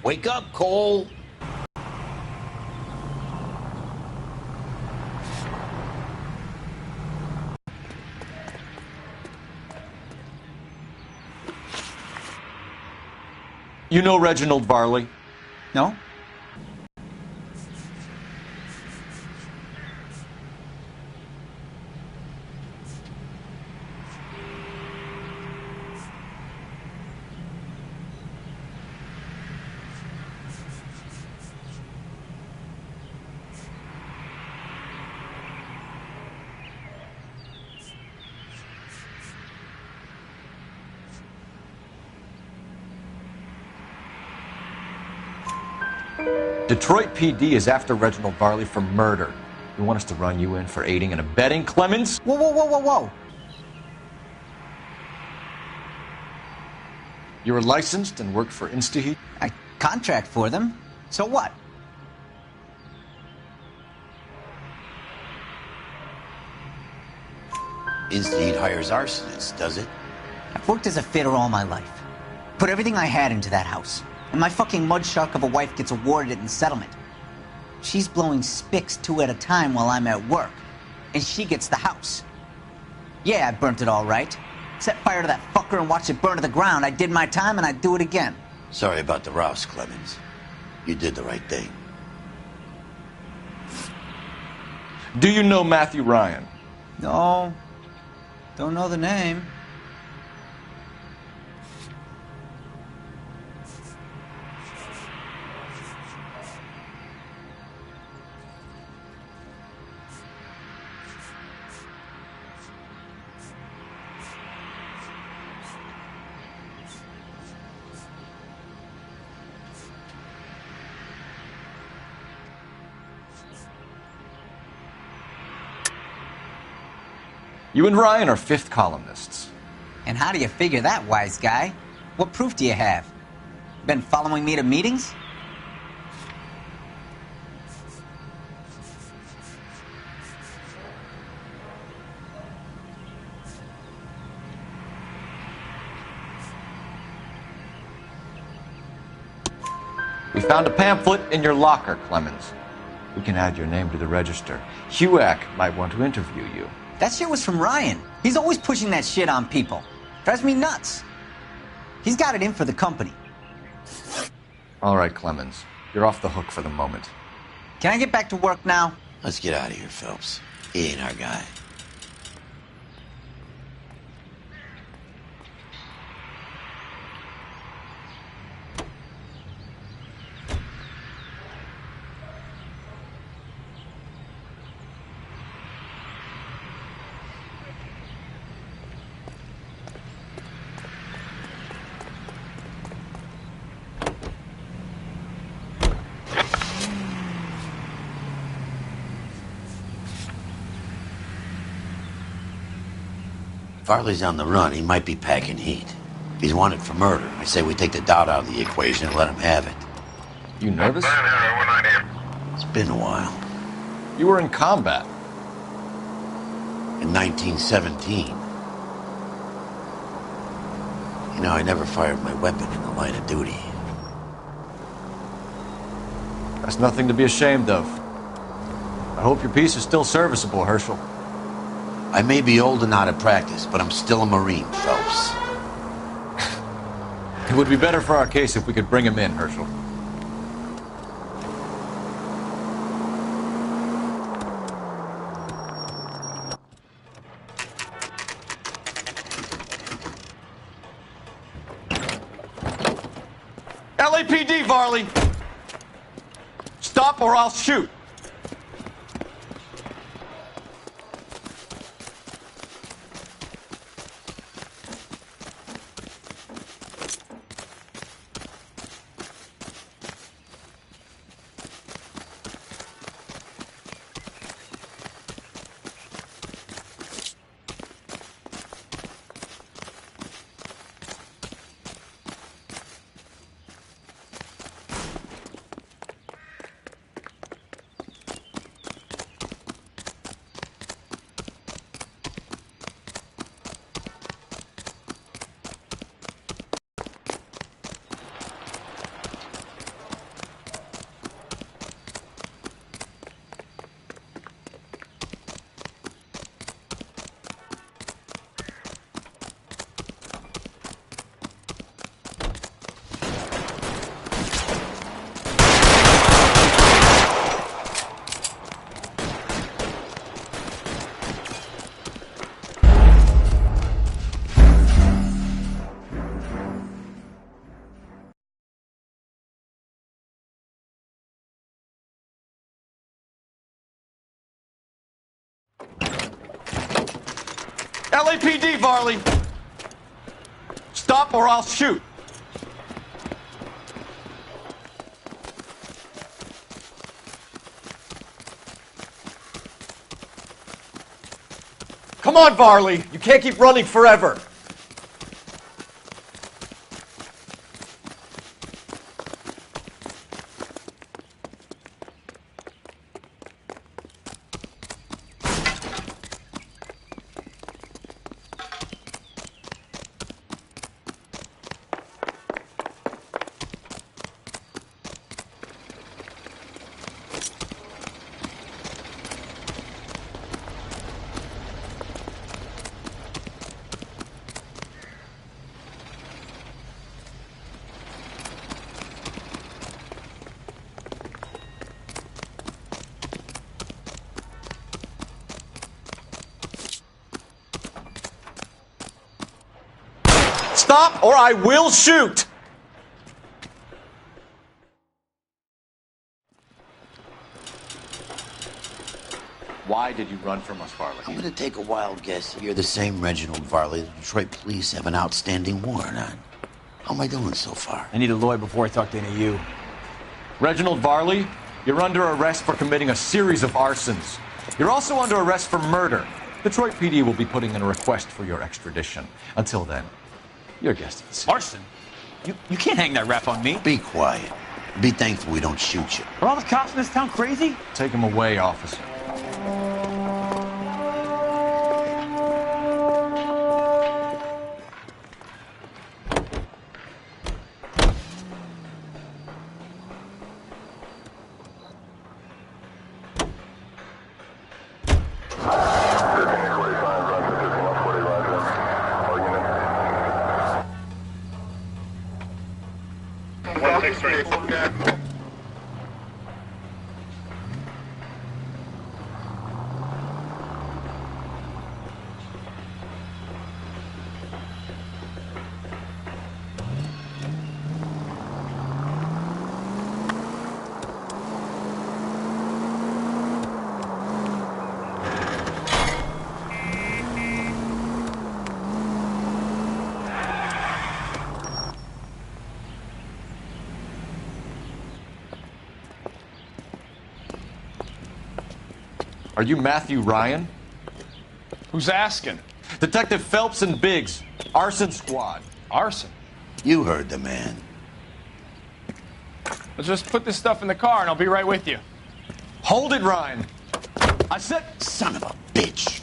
Wake up, Cole. You know Reginald Varley? No? Detroit PD is after Reginald Varley for murder. You want us to run you in for aiding and abetting, Clemens? Whoa, whoa, whoa, whoa, whoa. You were licensed and worked for InstaHeat? I contract for them. So what? InstaHeat hires arsonists, does it? I've worked as a fitter all my life. Put everything I had into that house. And my fucking mudshark of a wife gets awarded it in settlement. She's blowing spics 2 at a time while I'm at work. And she gets the house. Yeah, I burnt it all right. Set fire to that fucker and watched it burn to the ground. I did my time and I'd do it again. Sorry about the rouse, Clemens. You did the right thing. Do you know Matthew Ryan? No. Don't know the name. You and Ryan are fifth columnists. And how do you figure that, wise guy? What proof do you have? Been following me to meetings? We found a pamphlet in your locker, Clemens. We can add your name to the register. HUAC might want to interview you. That shit was from Ryan. He's always pushing that shit on people. Drives me nuts. He's got it in for the company. All right, Clemens. You're off the hook for the moment. Can I get back to work now? Let's get out of here, Phelps. He ain't our guy. Varley's on the run. He might be packing heat. If he's wanted for murder, I say we take the doubt out of the equation and let him have it. You nervous? It's been a while. You were in combat. In 1917. You know, I never fired my weapon in the line of duty. That's nothing to be ashamed of. I hope your piece is still serviceable, Herschel. I may be old and out of practice, but I'm still a Marine, Phelps. It would be better for our case if we could bring him in, Herschel. LAPD, Varley! Stop or I'll shoot! LAPD, Varley! Stop or I'll shoot! Come on, Varley! You can't keep running forever! Stop or I will shoot! Why did you run from us, Varley? I'm gonna take a wild guess. You're the same Reginald Varley the Detroit police have an outstanding warrant on. How am I doing so far? I need a lawyer before I talk to any of you. Reginald Varley, you're under arrest for committing a series of arsons. You're also under arrest for murder. Detroit PD will be putting in a request for your extradition. Until then, you're a guest of the city. Arson? You can't hang that rap on me. Be quiet. Be thankful we don't shoot you. Are all the cops in this town crazy? Take him away, officer. Are you Matthew Ryan? Who's asking? Detective Phelps and Biggs, Arson Squad. Arson? You heard the man. Let's just put this stuff in the car and I'll be right with you. Hold it, Ryan. I said... Son of a bitch.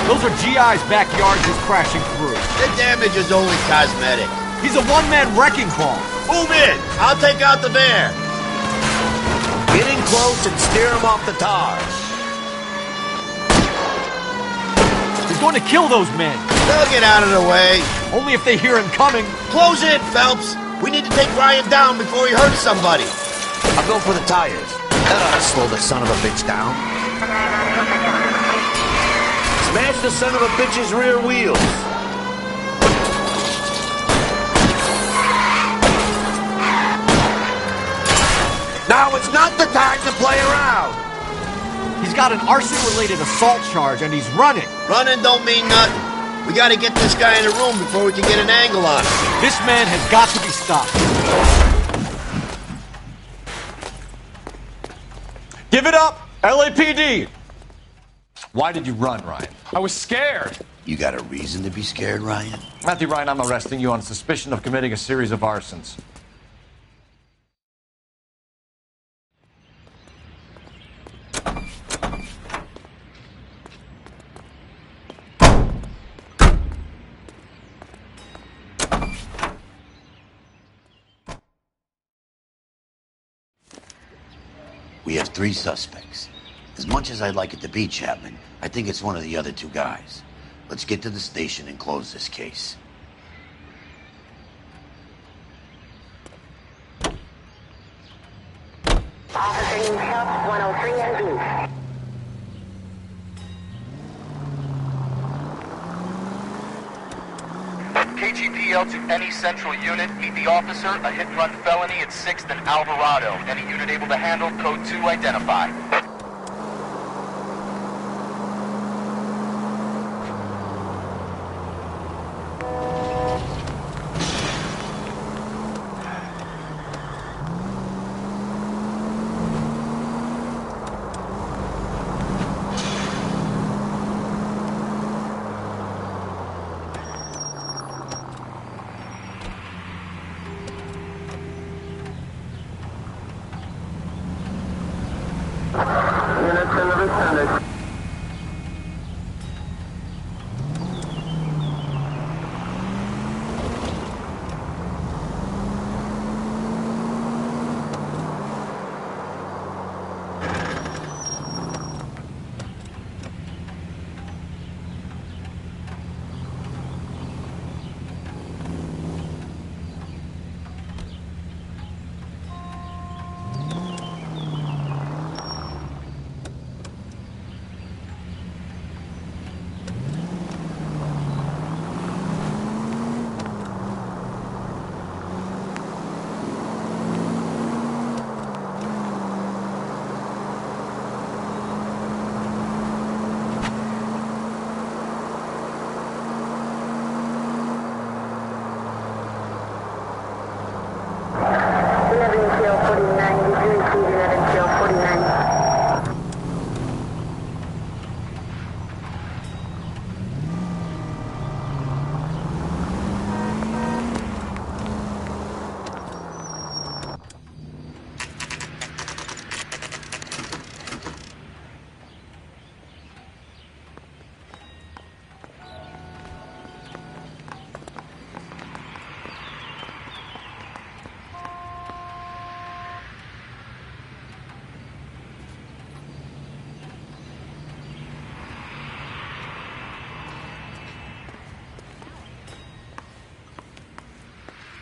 Those are GI's backyards he's crashing through. The damage is only cosmetic. He's a one-man wrecking ball. Move in. I'll take out the bear. Get in close and steer him off the tar. He's going to kill those men. They'll get out of the way. Only if they hear him coming. Close in, Phelps. We need to take Ryan down before he hurts somebody. I'll go for the tires. That ought to slow the son of a bitch down. Smash the son of a bitch's rear wheels. Now it's not the time to play around. He's got an arson-related assault charge, and he's running. Running don't mean nothing. We gotta get this guy in the room before we can get an angle on him. This man has got to be stopped. Give it up, LAPD! Why did you run, Ryan? I was scared. You got a reason to be scared, Ryan? Matthew Ryan, I'm arresting you on suspicion of committing a series of arsons. We have 3 suspects. As much as I'd like it to be Chapman, I think it's one of the other 2 guys. Let's get to the station and close this case. Officer Newhouse 103 and B. GPL to any central unit. Meet the officer, a hit-and-run felony at 6th and Alvarado. Any unit able to handle, code 2 identify.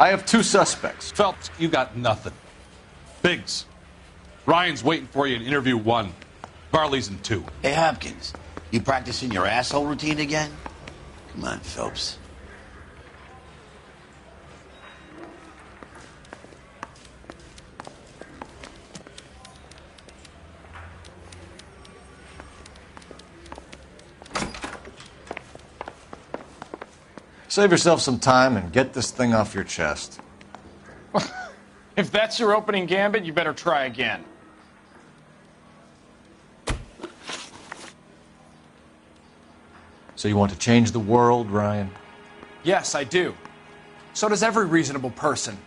I have 2 suspects. Phelps, you got nothing. Biggs, Ryan's waiting for you in interview 1. Varley's in 2. Hey, Hopkins, you practicing your asshole routine again? Come on, Phelps. Save yourself some time and get this thing off your chest. If that's your opening gambit, you better try again. So you want to change the world, Ryan? Yes, I do. So does every reasonable person.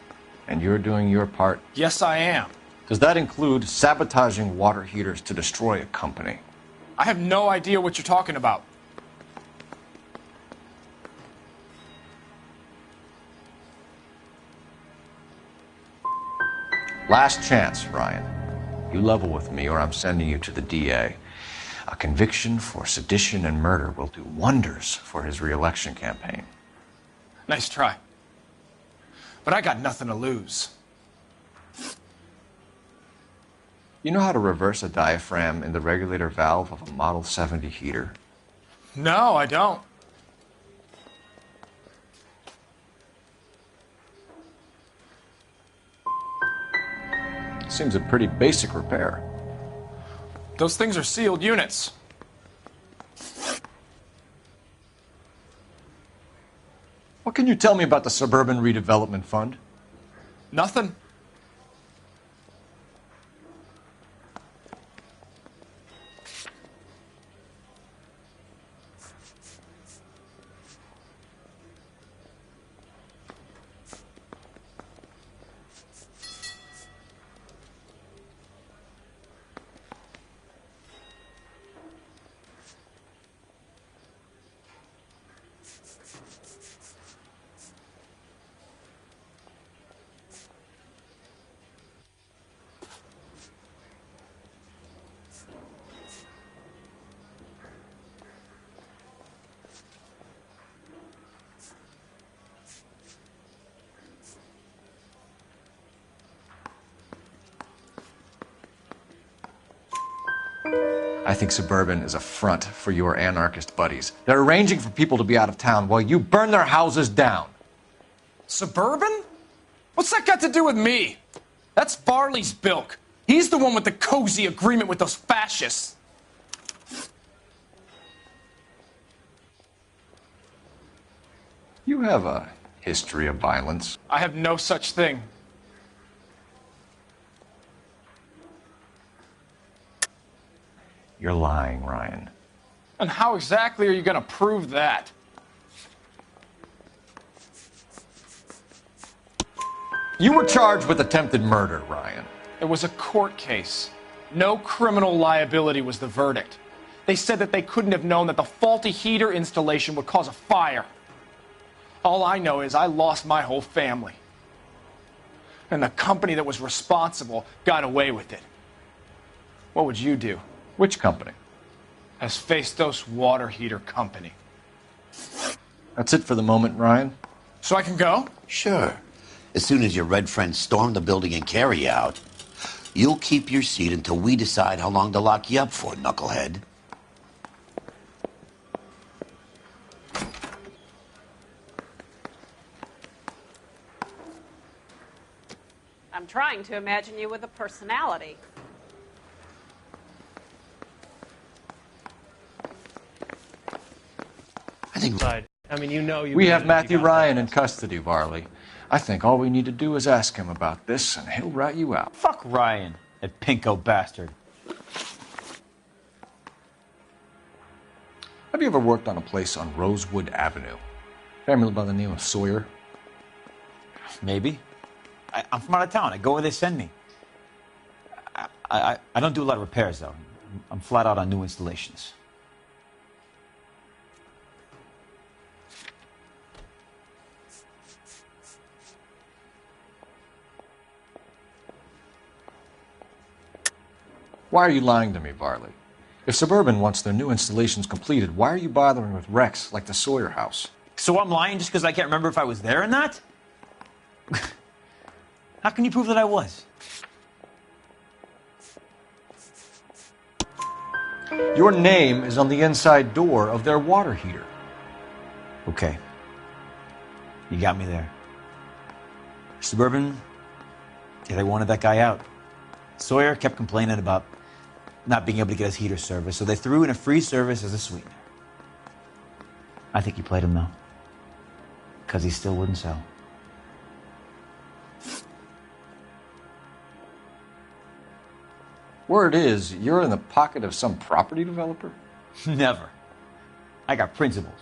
And you're doing your part? Yes, I am. Does that include sabotaging water heaters to destroy a company? I have no idea what you're talking about. Last chance, Ryan. You level with me or I'm sending you to the DA. A conviction for sedition and murder will do wonders for his re-election campaign. Nice try. But I got nothing to lose. You know how to reverse a diaphragm in the regulator valve of a Model 70 heater? No, I don't. Seems a pretty basic repair. Those things are sealed units. What can you tell me about the Suburban Redevelopment Fund? Nothing. I think Suburban is a front for your anarchist buddies. They're arranging for people to be out of town while you burn their houses down. Suburban? What's that got to do with me? That's Varley's bilk. He's the one with the cozy agreement with those fascists. You have a history of violence. I have no such thing. You're lying, Ryan. And how exactly are you going to prove that? You were charged with attempted murder, Ryan. It was a court case. No criminal liability was the verdict. They said that they couldn't have known that the faulty heater installation would cause a fire. All I know is I lost my whole family. And the company that was responsible got away with it. What would you do? Which company? Hephaestus Water Heater Company. That's it for the moment, Ryan. So I can go? Sure. As soon as your red friends storm the building and carry out, you'll keep your seat until we decide how long to lock you up for, knucklehead. I'm trying to imagine you with a personality. I think... I mean, you know you... We have Matthew Ryan in custody, Varley. I think all we need to do is ask him about this, and he'll rat you out. Fuck Ryan, that pinko bastard. Have you ever worked on a place on Rosewood Avenue? Family by the name of Sawyer? Maybe. I'm from out of town. I go where they send me. I don't do a lot of repairs, though. I'm flat out on new installations. Why are you lying to me, Varley? If Suburban wants their new installations completed, why are you bothering with wrecks like the Sawyer house? So I'm lying just because I can't remember if I was there or not? How can you prove that I was? Your name is on the inside door of their water heater. Okay. You got me there. Suburban, yeah, they wanted that guy out. Sawyer kept complaining about not being able to get his heater service, so they threw in a free service as a sweetener. I think he played him, though, because he still wouldn't sell. Word is, you're in the pocket of some property developer? Never. I got principles.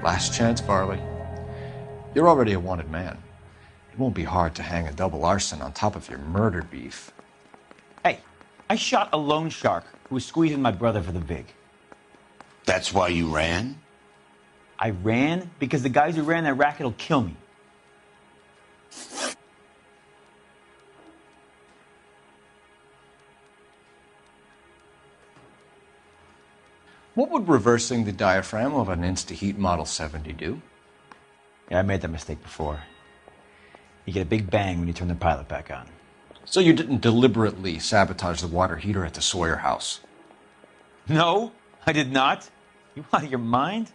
Last chance, Varley. You're already a wanted man. It won't be hard to hang a double arson on top of your murder beef. Hey, I shot a loan shark who was squeezing my brother for the vig. That's why you ran? I ran because the guys who ran that racket will kill me. What would reversing the diaphragm of an Insta-Heat Model 70 do? Yeah, I made that mistake before. You get a big bang when you turn the pilot back on. So you didn't deliberately sabotage the water heater at the Sawyer house? No, I did not. You out of your mind?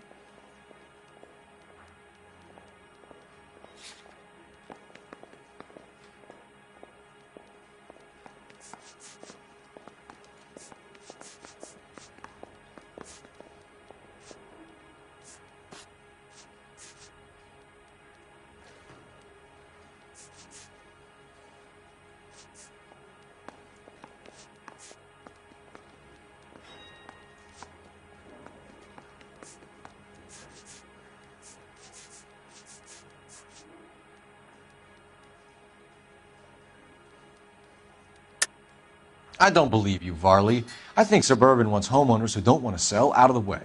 I don't believe you, Varley. I think Suburban wants homeowners who don't want to sell out of the way.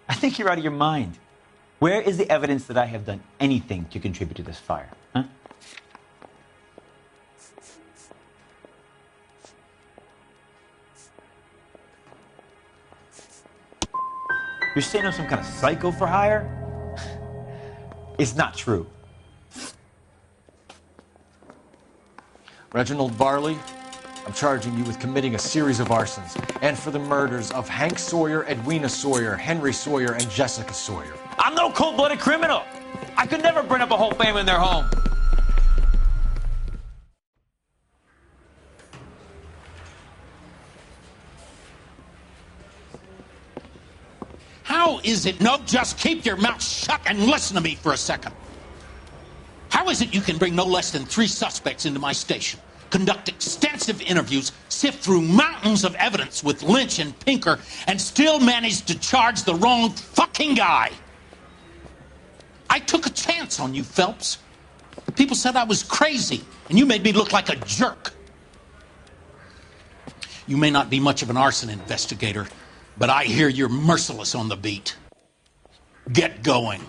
I think you're out of your mind. Where is the evidence that I have done anything to contribute to this fire? Huh? You're saying I'm some kind of psycho for hire? It's not true. Reginald Varley, I'm charging you with committing a series of arsons and for the murders of Hank Sawyer, Edwina Sawyer, Henry Sawyer, and Jessica Sawyer. I'm no cold-blooded criminal. I could never burn up a whole family in their home. How is it? No, just keep your mouth shut and listen to me for a second. How is it you can bring no less than 3 suspects into my station, conduct extensive interviews, sift through mountains of evidence with Lynch and Pinker, and still manage to charge the wrong fucking guy? I took a chance on you, Phelps. People said I was crazy, and you made me look like a jerk. You may not be much of an arson investigator, but I hear you're merciless on the beat. Get going.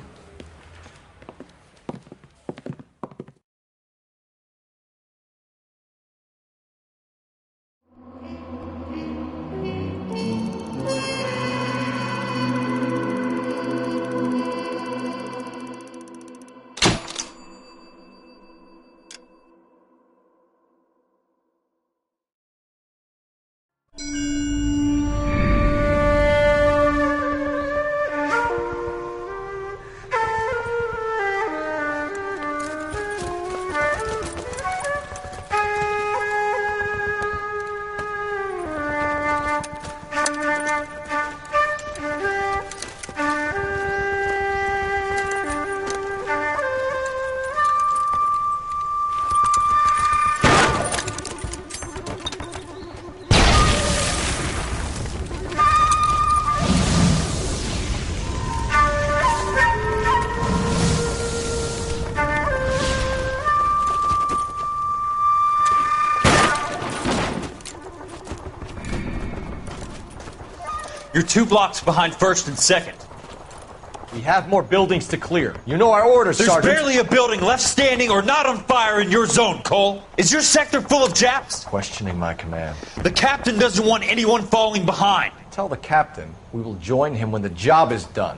You're 2 blocks behind 1st and 2nd. We have more buildings to clear. You know our orders, There's Sergeant. barely a building left standing or not on fire in your zone, Cole. Is your sector full of Japs? Questioning my command. The captain doesn't want anyone falling behind. Tell the captain we will join him when the job is done.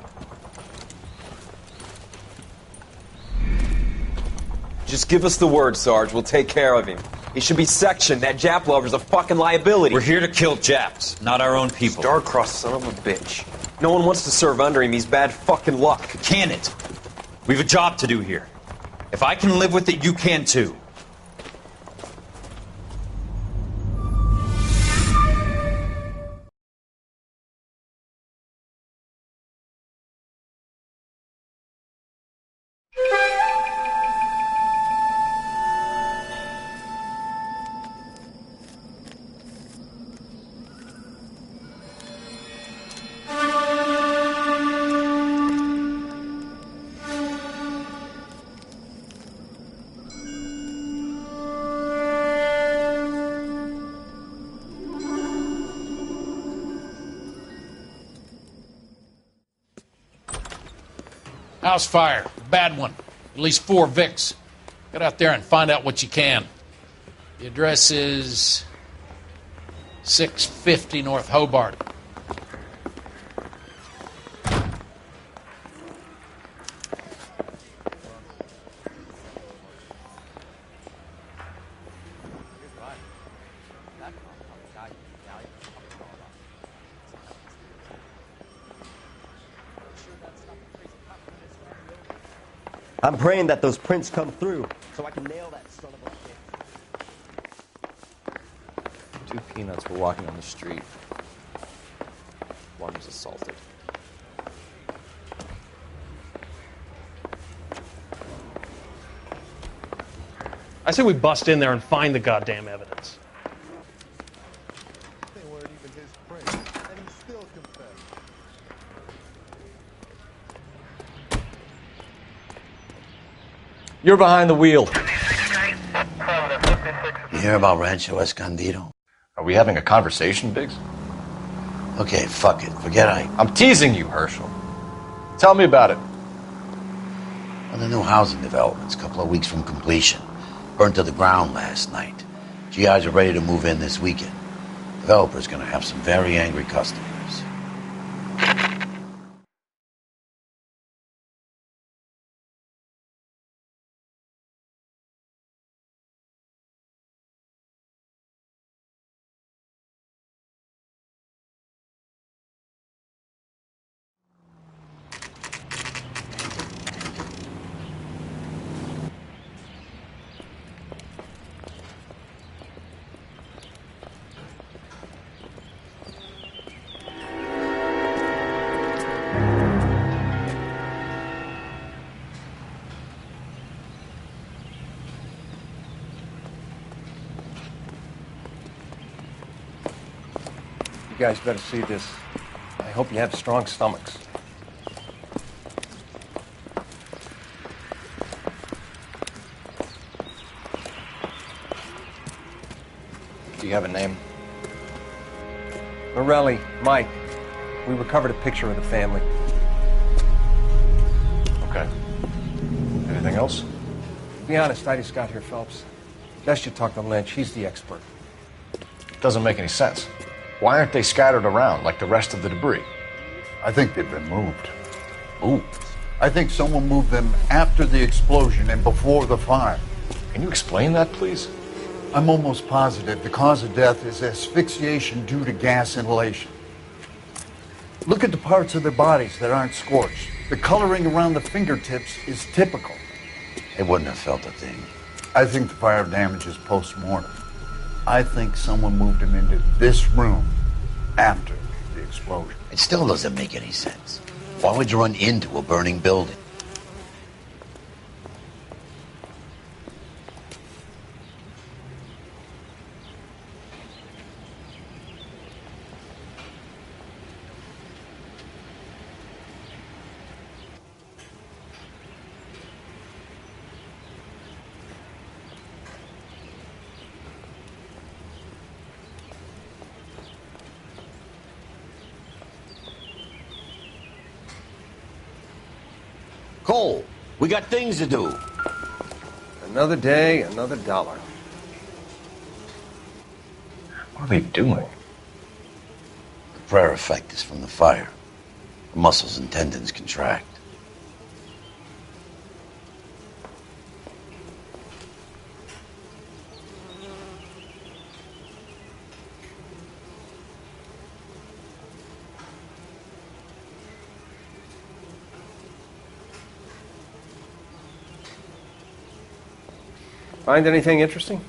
Just give us the word, Sarge. We'll take care of him. He should be sectioned. That Jap lover's a fucking liability. We're here to kill Japs, not our own people. Star-crossed son of a bitch. No one wants to serve under him. He's bad fucking luck. Can it? We have a job to do here. If I can live with it, you can too. House fire. Bad one. At least 4 Vicks. Get out there and find out what you can. The address is 650 North Hobart. I'm praying that those prints come through so I can nail that son of a bitch. 2 peanuts were walking on the street. One was assaulted. I say we bust in there and find the goddamn evidence. They weren't even his prints, and he still confessed. You're behind the wheel. You hear about Rancho Escondido? Are we having a conversation, Biggs? Okay, fuck it. Forget I'm teasing you, Herschel. Tell me about it. Well, the new housing development's a couple of weeks from completion. Burned to the ground last night. GIs are ready to move in this weekend. Developer's gonna have some very angry customers. guys better see this. I hope you have strong stomachs. Do you have a name? Morelli, Mike. We recovered a picture of the family. Okay. Anything else? Be honest, I just got here, Phelps. Best you talk to Lynch. He's the expert. Doesn't make any sense. Why aren't they scattered around like the rest of the debris? I think they've been moved. Ooh. I think someone moved them after the explosion and before the fire. Can you explain that, please? I'm almost positive the cause of death is asphyxiation due to gas inhalation. Look at the parts of their bodies that aren't scorched. The coloring around the fingertips is typical. They wouldn't have felt a thing. I think the fire damage is post-mortem. I think someone moved him into this room after the explosion. It still doesn't make any sense. Why would you run into a burning building? Cole, we got things to do. Another day, another dollar. What are they doing? The prayer effect is from the fire. The muscles and tendons contract. Find anything interesting?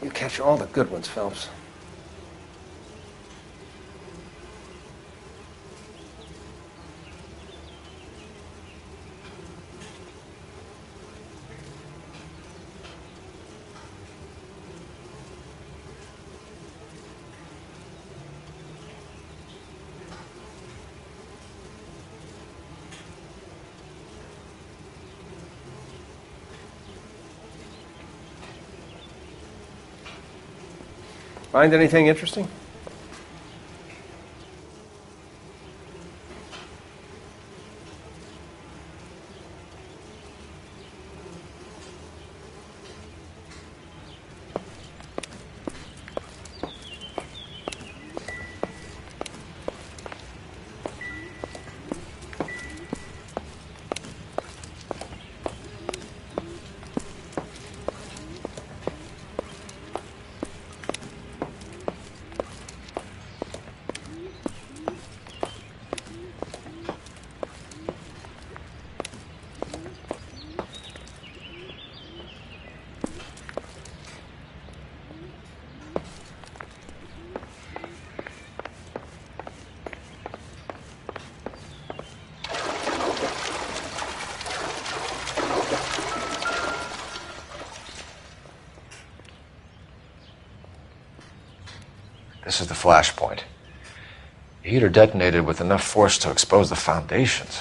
You catch all the good ones, Phelps. Find anything interesting? This is the flashpoint. The heater detonated with enough force to expose the foundations.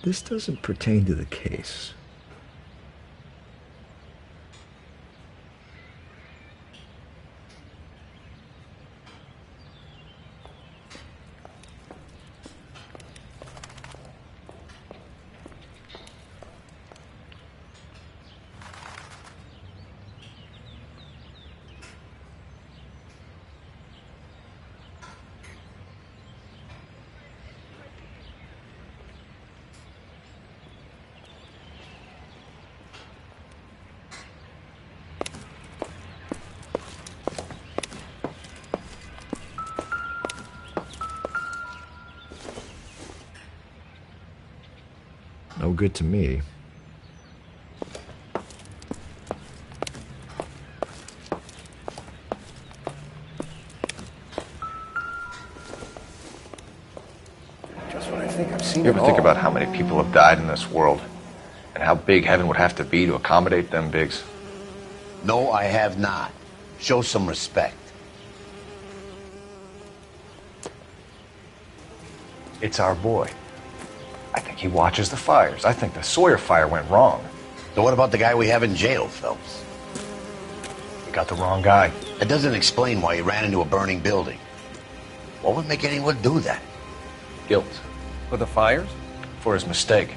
This doesn't pertain to the case. No good to me. Just when I think I've seen You it ever think all. about how many people have died in this world? And how big heaven would have to be to accommodate them bigs? No, I have not. Show some respect. It's our boy. I think he watches the fires. I think the Sawyer fire went wrong. So what about the guy we have in jail, Phelps? We got the wrong guy. It doesn't explain why he ran into a burning building. What would make anyone do that? Guilt. For the fires? For his mistake.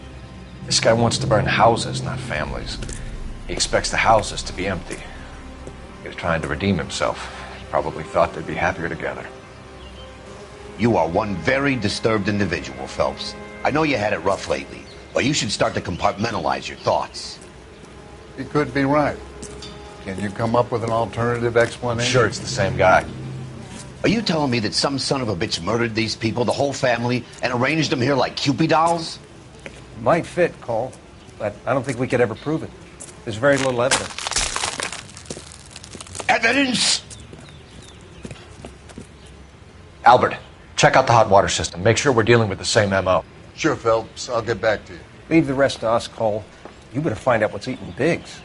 This guy wants to burn houses, not families. He expects the houses to be empty. He was trying to redeem himself. He probably thought they'd be happier together. You are one very disturbed individual, Phelps. I know you had it rough lately, but you should start to compartmentalize your thoughts. He could be right. Can you come up with an alternative explanation? I'm sure it's the same guy. Are you telling me that some son of a bitch murdered these people, the whole family, and arranged them here like Cupid dolls? Might fit, Cole, but I don't think we could ever prove it. There's very little evidence. Evidence? Albert, check out the hot water system. Make sure we're dealing with the same MO. Sure, Phelps. I'll get back to you. Leave the rest to us, Cole. You better find out what's eating Biggs.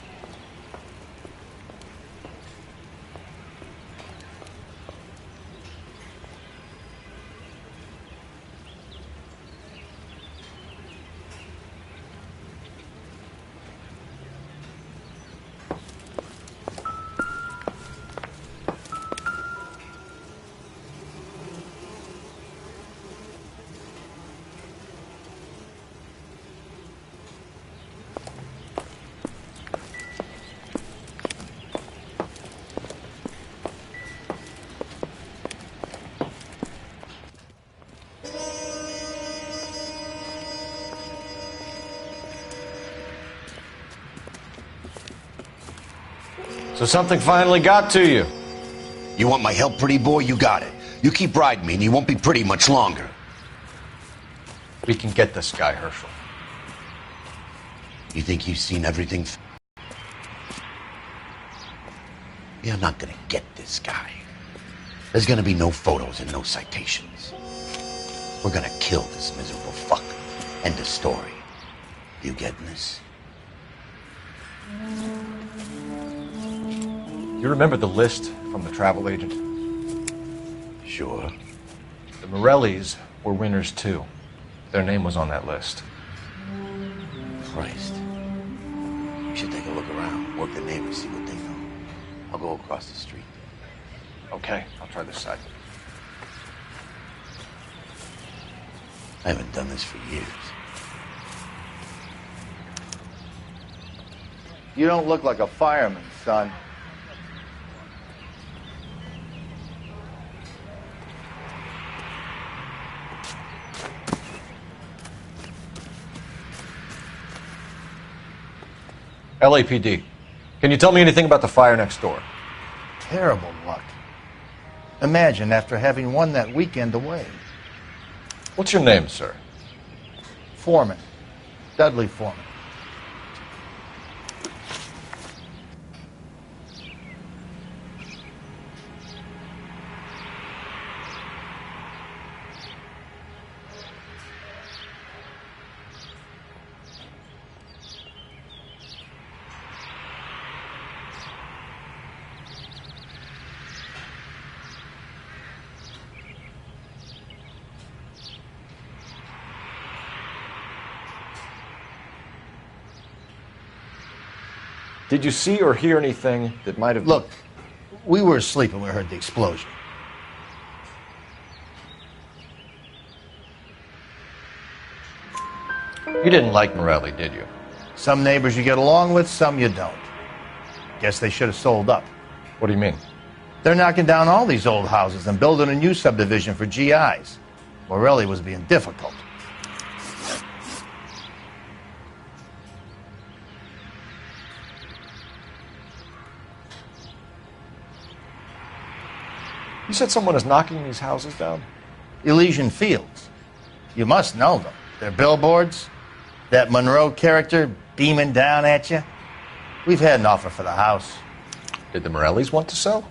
So something finally got to you. You want my help, pretty boy? You got it. You keep riding me and you won't be pretty much longer. We can get this guy, Herschel. You think you've seen everything? You're not gonna get this guy. There's gonna be no photos and no citations. We're gonna kill this miserable fuck. End of story. You getting this? You remember the list from the travel agent? Sure. The Morellis were winners too. Their name was on that list. Christ. You should take a look around, work the neighbors, see what they know. I'll go across the street. Okay, I'll try this side. I haven't done this for years. You don't look like a fireman, son. LAPD. Can you tell me anything about the fire next door? Terrible luck. Imagine after having won that weekend away. What's your name, sir? Foreman. Dudley Foreman. Did you see or hear anything that might have... Look, we were asleep when we heard the explosion. You didn't like Morelli, did you? Some neighbors you get along with, some you don't. Guess they should have sold up. What do you mean? They're knocking down all these old houses and building a new subdivision for GIs. Morelli was being difficult. You said someone is knocking these houses down? Elysian Fields. You must know them. They're billboards. That Monroe character beaming down at you. We've had an offer for the house. Did the Morellis want to sell?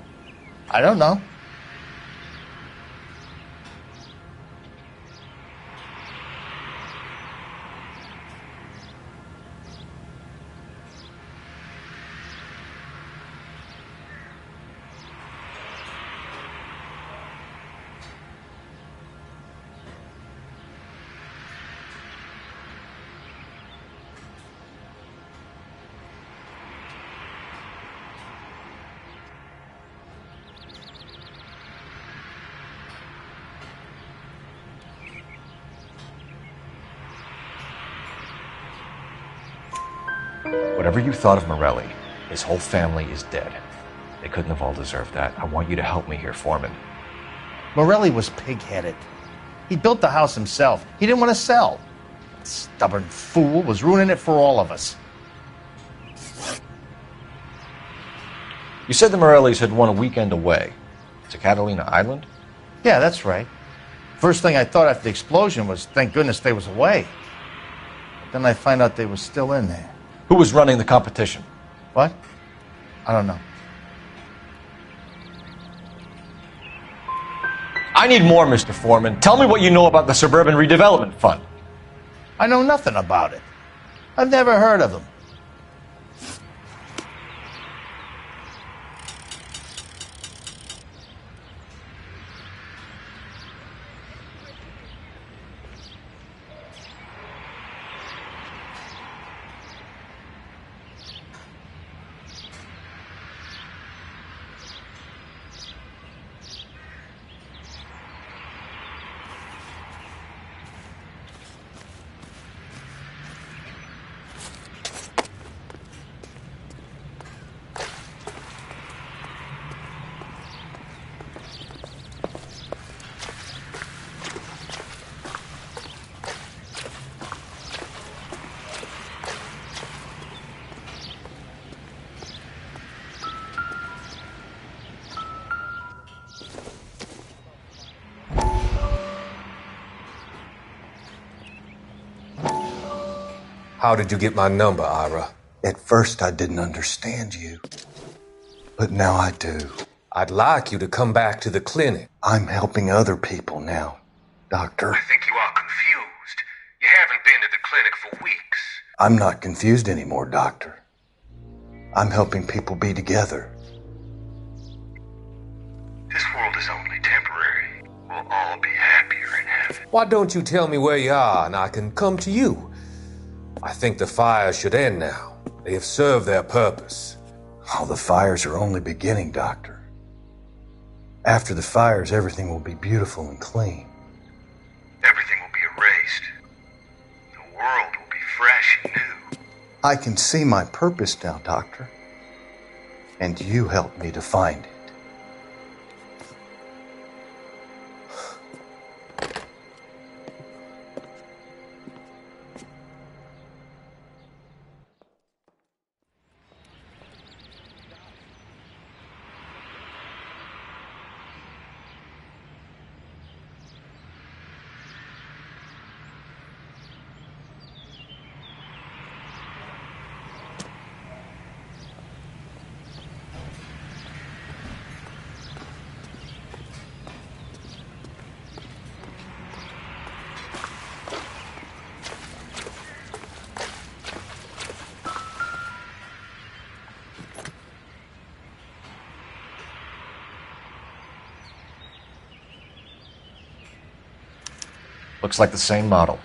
I don't know. Whatever you thought of Morelli, his whole family is dead. They couldn't have all deserved that. I want you to help me here, Foreman. Morelli was pig-headed. He built the house himself. He didn't want to sell. Stubborn fool was ruining it for all of us. You said the Morellis had won a weekend away to Catalina Island? Yeah, that's right. First thing I thought after the explosion was, thank goodness they was away. But then I find out they were still in there. Who was running the competition? What? I don't know. I need more, Mr. Foreman. Tell me what you know about the Suburban Redevelopment Fund. I know nothing about it. I've never heard of them. How did you get my number, Ira? At first I didn't understand you, but now I do. I'd like you to come back to the clinic. I'm helping other people now, Doctor. I think you are confused. You haven't been to the clinic for weeks. I'm not confused anymore, Doctor. I'm helping people be together. This world is only temporary. We'll all be happier in heaven. Why don't you tell me where you are and I can come to you? I think the fires should end now. They have served their purpose. Oh, the fires are only beginning, Doctor. After the fires, everything will be beautiful and clean. Everything will be erased. The world will be fresh and new. I can see my purpose now, Doctor. And you helped me to find it. Looks like the same model.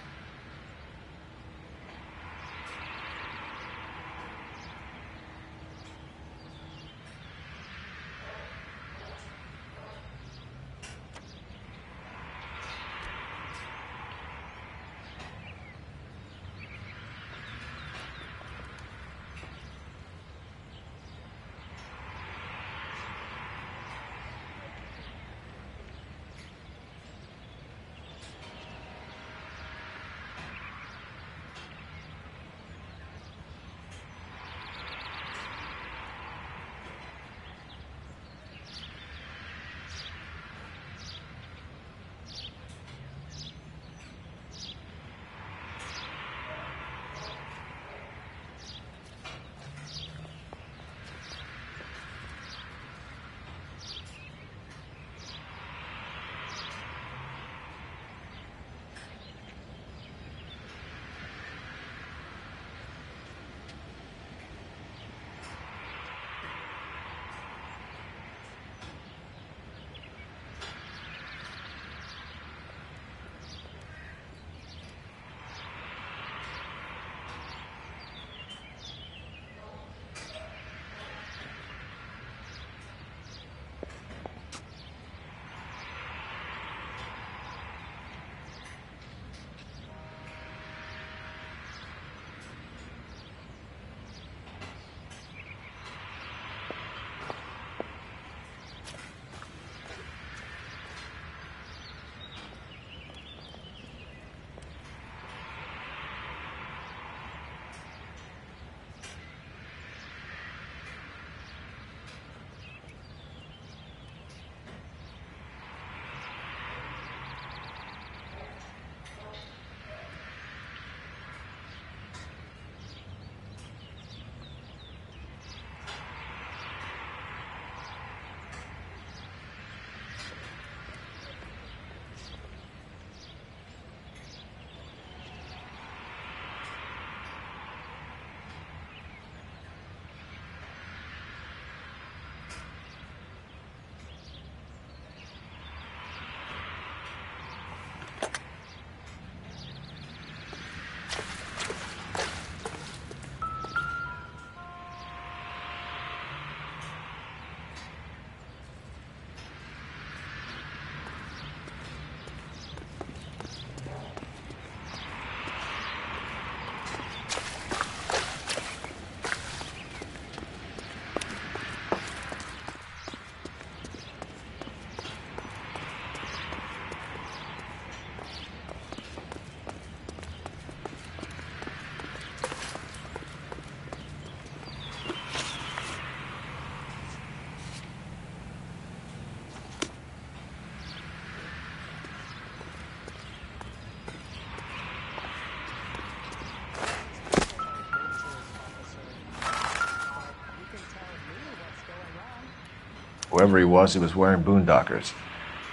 Whoever he was wearing boondockers.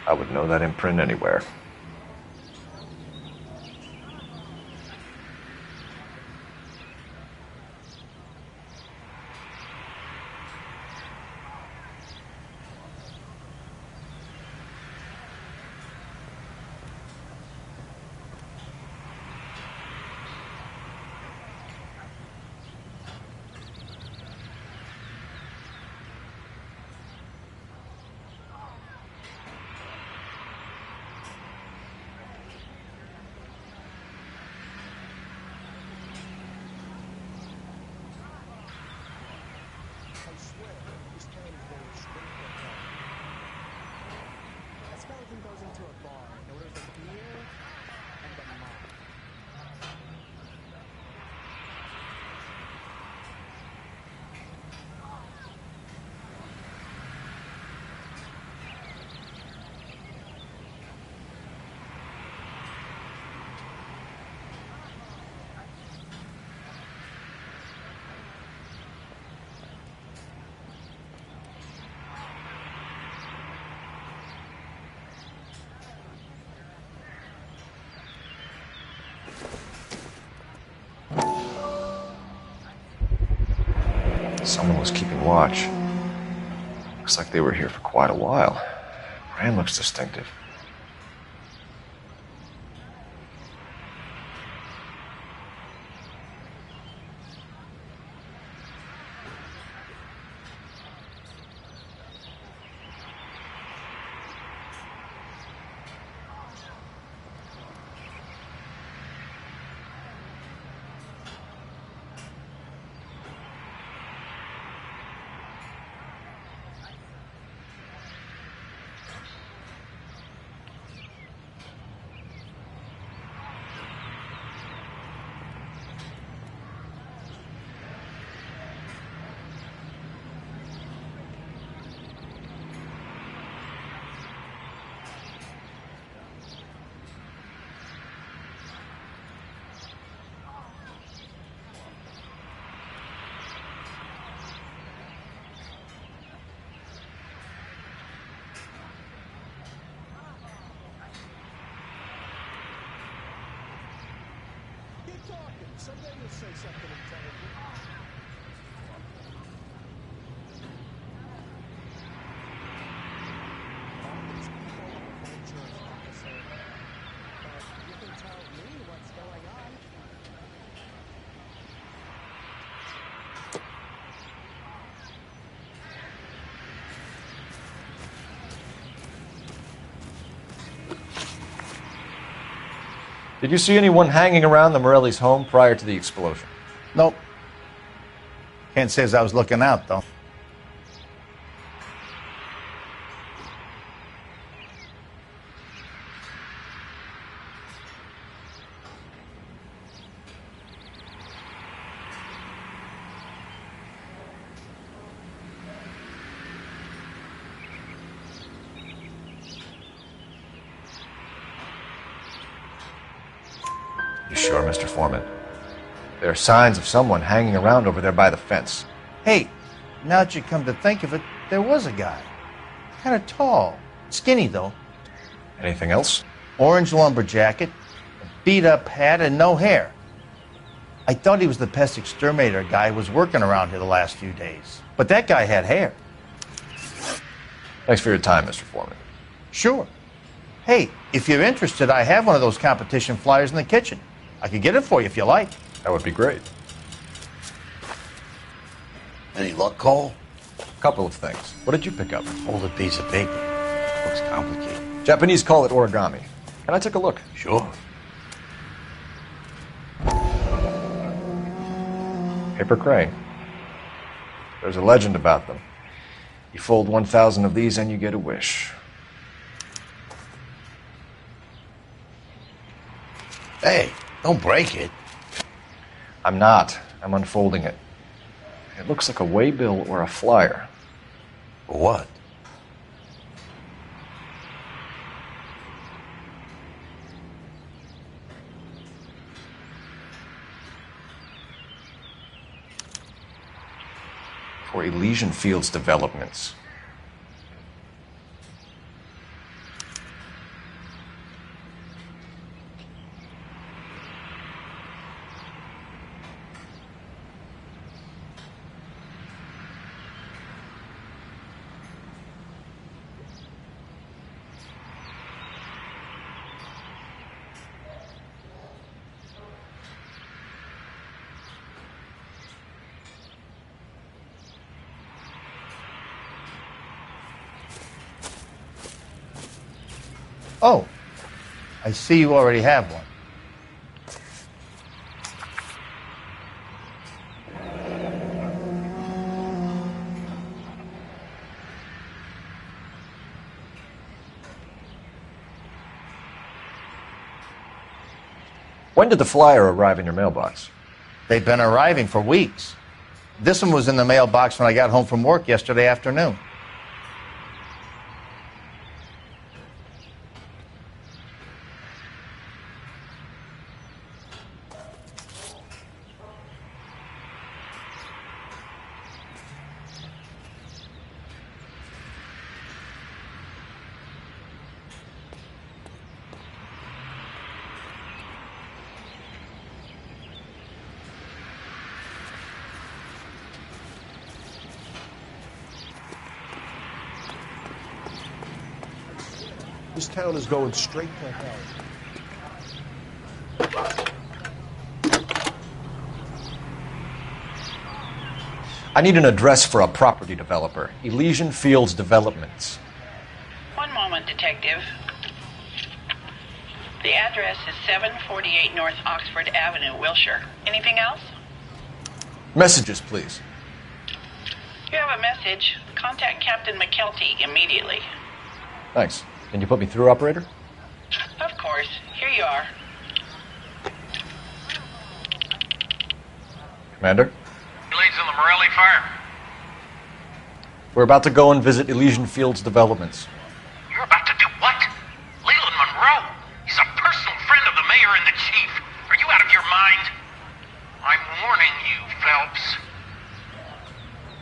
I would know that imprint anywhere. Someone was keeping watch. Looks like they were here for quite a while. Brand looks distinctive. Someday you'll say something intelligent. You can tell me what's going on. Did you see anyone hanging around the Morelli's home prior to the explosion? Nope. Can't say as I was looking out, though. You sure, Mr. Foreman? There are signs of someone hanging around over there by the fence. Hey, now that you come to think of it, there was a guy. Kind of tall. Skinny, though. Anything else? Orange lumber jacket, a beat-up hat, and no hair. I thought he was the pest exterminator guy who was working around here the last few days. But that guy had hair. Thanks for your time, Mr. Foreman. Sure. Hey, if you're interested, I have one of those competition flyers in the kitchen. I could get it for you if you like. That would be great. Any luck, Cole? A couple of things. What did you pick up? Hold a piece of paper. Looks complicated. Japanese call it origami. Can I take a look? Sure. Paper crane. There's a legend about them. You fold 1,000 of these and you get a wish. Hey, don't break it. I'm not. I'm unfolding it. It looks like a waybill or a flyer. For what? For Elysian Fields developments. Oh, I see you already have one. When did the flyer arrive in your mailbox? They've been arriving for weeks. This one was in the mailbox when I got home from work yesterday afternoon. This town is going straight to hell. I need an address for a property developer. Elysian Fields Developments. One moment, Detective. The address is 748 North Oxford Avenue, Wilshire. Anything else? Messages, please. You have a message. Contact Captain McKelty immediately. Thanks. Can you put me through, operator? Of course. Here you are. Commander? He leads in the Morelli fire. We're about to go and visit Elysian Fields Developments. You're about to do what? Leland Monroe. He's a personal friend of the mayor and the chief. Are you out of your mind? I'm warning you, Phelps.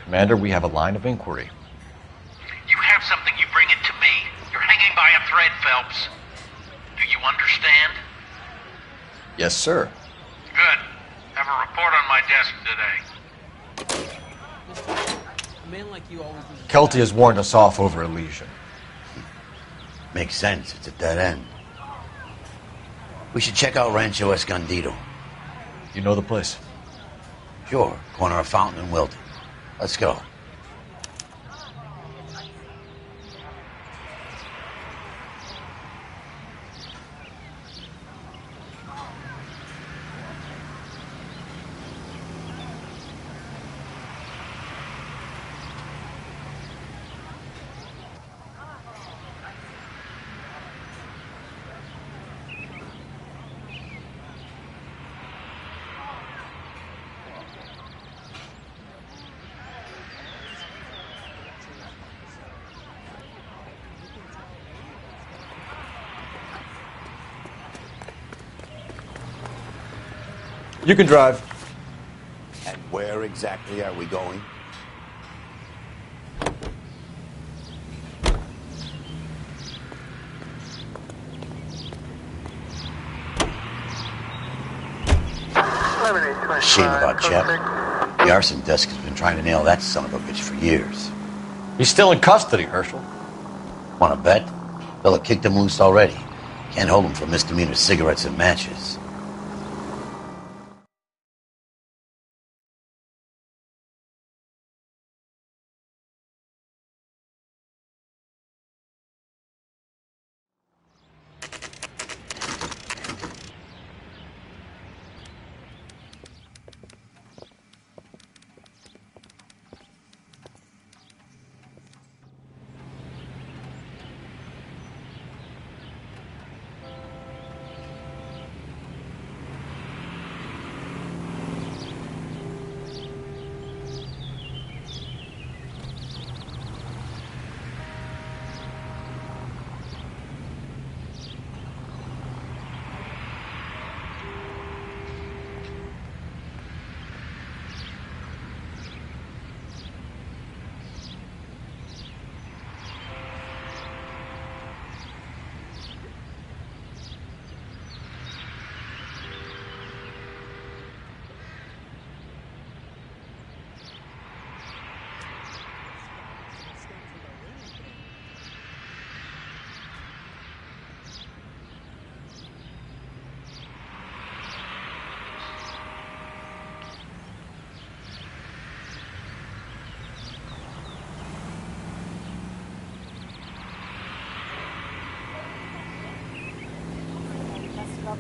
Commander, we have a line of inquiry. You have something, you bring it to me. You're hanging by a thread, Phelps. Do you understand? Yes, sir. Good. Have a report on my desk today. Kelty has warned us off over Elysian. Makes sense. It's a dead end. We should check out Rancho Escondido. You know the place? Sure. Corner of Fountain and Wilton. Let's go. You can drive. And where exactly are we going? Shame about Jeff. The arson desk has been trying to nail that son of a bitch for years. He's still in custody, Herschel. Want to bet? Fella kicked him loose already. Can't hold him for misdemeanor cigarettes and matches.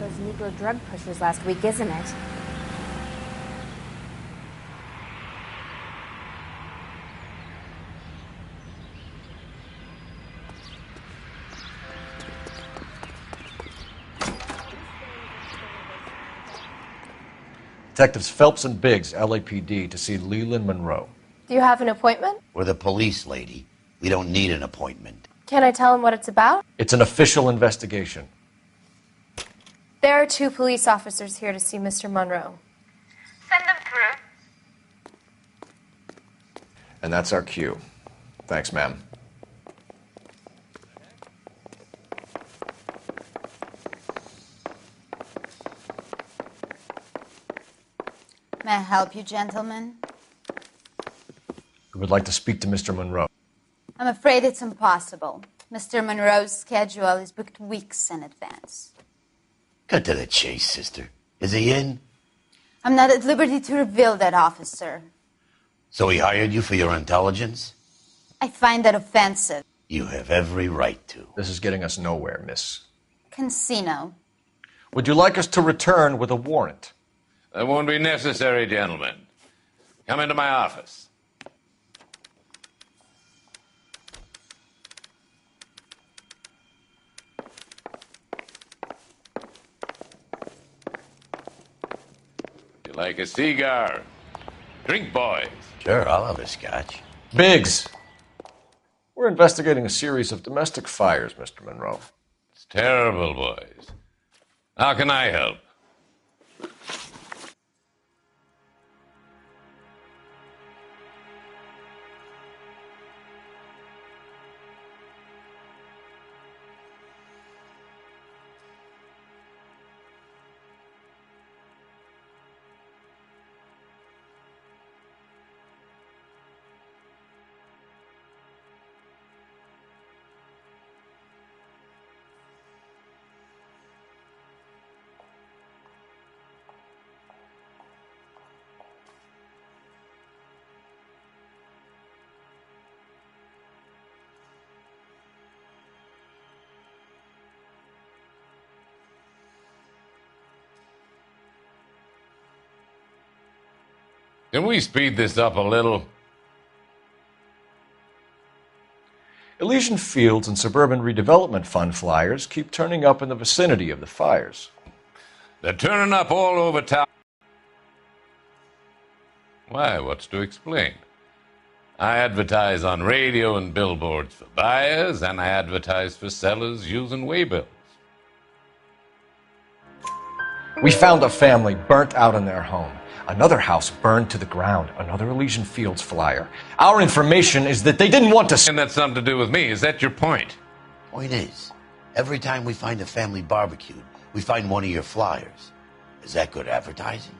those Negro drug pushers last week, isn't it? Detectives Phelps and Biggs, LAPD, to see Leland Monroe. Do you have an appointment? We're the police, lady. We don't need an appointment. Can I tell him what it's about? It's an official investigation. There are 2 police officers here to see Mr. Monroe. Send them through. And that's our cue. Thanks, ma'am. May I help you, gentlemen? We would like to speak to Mr. Monroe. I'm afraid it's impossible. Mr. Monroe's schedule is booked weeks in advance. Cut to the chase, sister. Is he in? I'm not at liberty to reveal that, officer. So he hired you for your intelligence? I find that offensive. You have every right to. This is getting us nowhere, miss. Casino. Would you like us to return with a warrant? That won't be necessary, gentlemen. Come into my office. You like a cigar? Drink, boys. Sure, I'll have a scotch. Biggs! We're investigating a series of domestic fires, Mr. Monroe. It's terrible, boys. How can I help? Can we speed this up a little? Elysian Fields and Suburban Redevelopment Fund flyers keep turning up in the vicinity of the fires. They're turning up all over town. Why, what's to explain? I advertise on radio and billboards for buyers, and I advertise for sellers using waybills. We found a family burnt out in their home. Another house burned to the ground. Another Elysian Fields flyer. Our information is that they didn't want to... And that's something to do with me. Is that your point? Point is, every time we find a family barbecued, we find one of your flyers. Is that good advertising?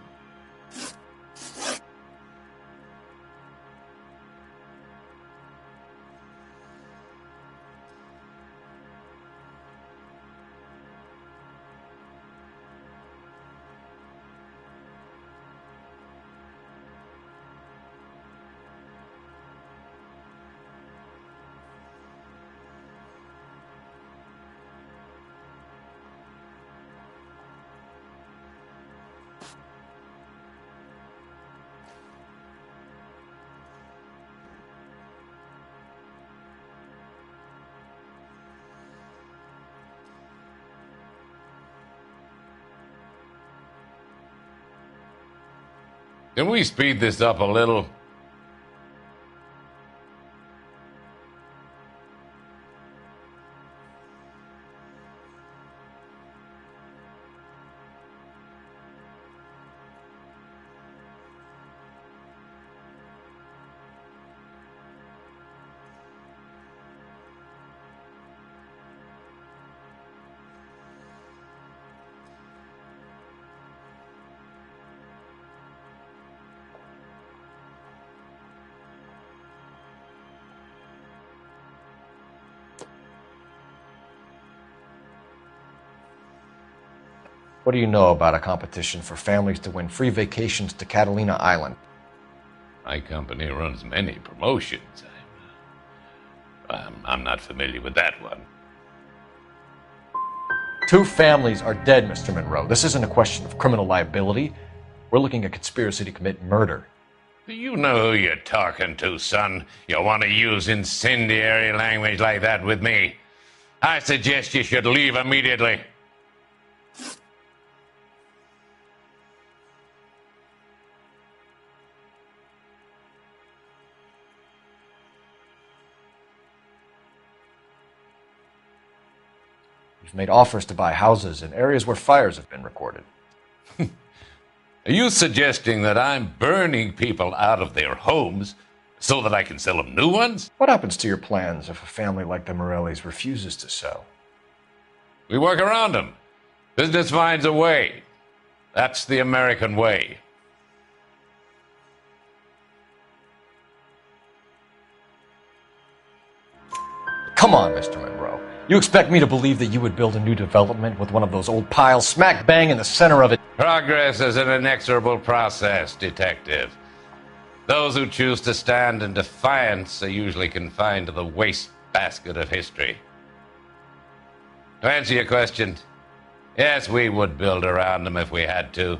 Can we speed this up a little? What do you know about a competition for families to win free vacations to Catalina Island? My company runs many promotions. I'm not familiar with that one. 2 families are dead, Mr. Monroe. This isn't a question of criminal liability. We're looking at conspiracy to commit murder. Do you know who you're talking to, son? You want to use incendiary language like that with me? I suggest you should leave immediately. We've made offers to buy houses in areas where fires have been recorded. Are you suggesting that I'm burning people out of their homes so that I can sell them new ones? What happens to your plans if a family like the Morellis refuses to sell? We work around them. Business finds a way. That's the American way. Come on, Mr. Monroe. You expect me to believe that you would build a new development with one of those old piles smack bang in the center of it? Progress is an inexorable process, Detective. Those who choose to stand in defiance are usually confined to the wastebasket of history. To answer your question, yes, we would build around them if we had to.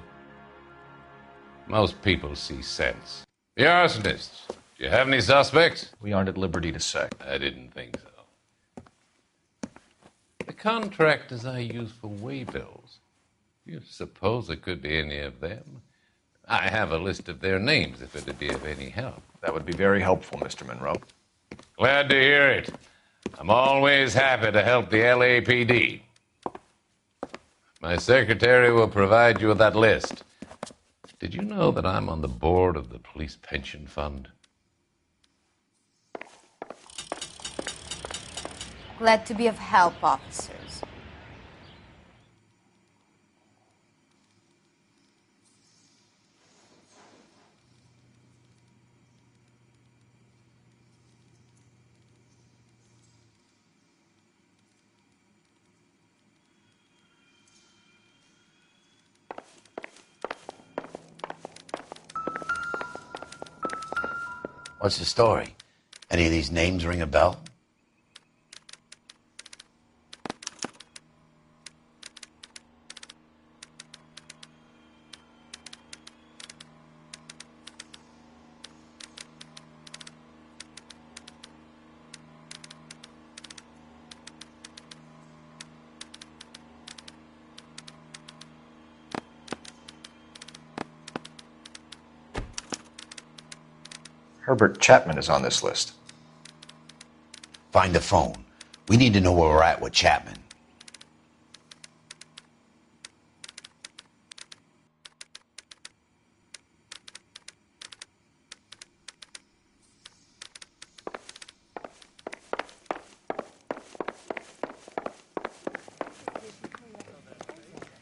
Most people see sense. The arsonists, do you have any suspects? We aren't at liberty to say. I didn't think so. The contractors I use for waybills, you suppose it could be any of them? I have a list of their names if it'd be of any help. That would be very helpful, Mr. Monroe. Glad to hear it. I'm always happy to help the LAPD. My secretary will provide you with that list. Did you know that I'm on the board of the police pension fund? Glad to be of help, officers. What's the story? Any of these names ring a bell? Herbert Chapman is on this list. Find the phone. We need to know where we're at with Chapman.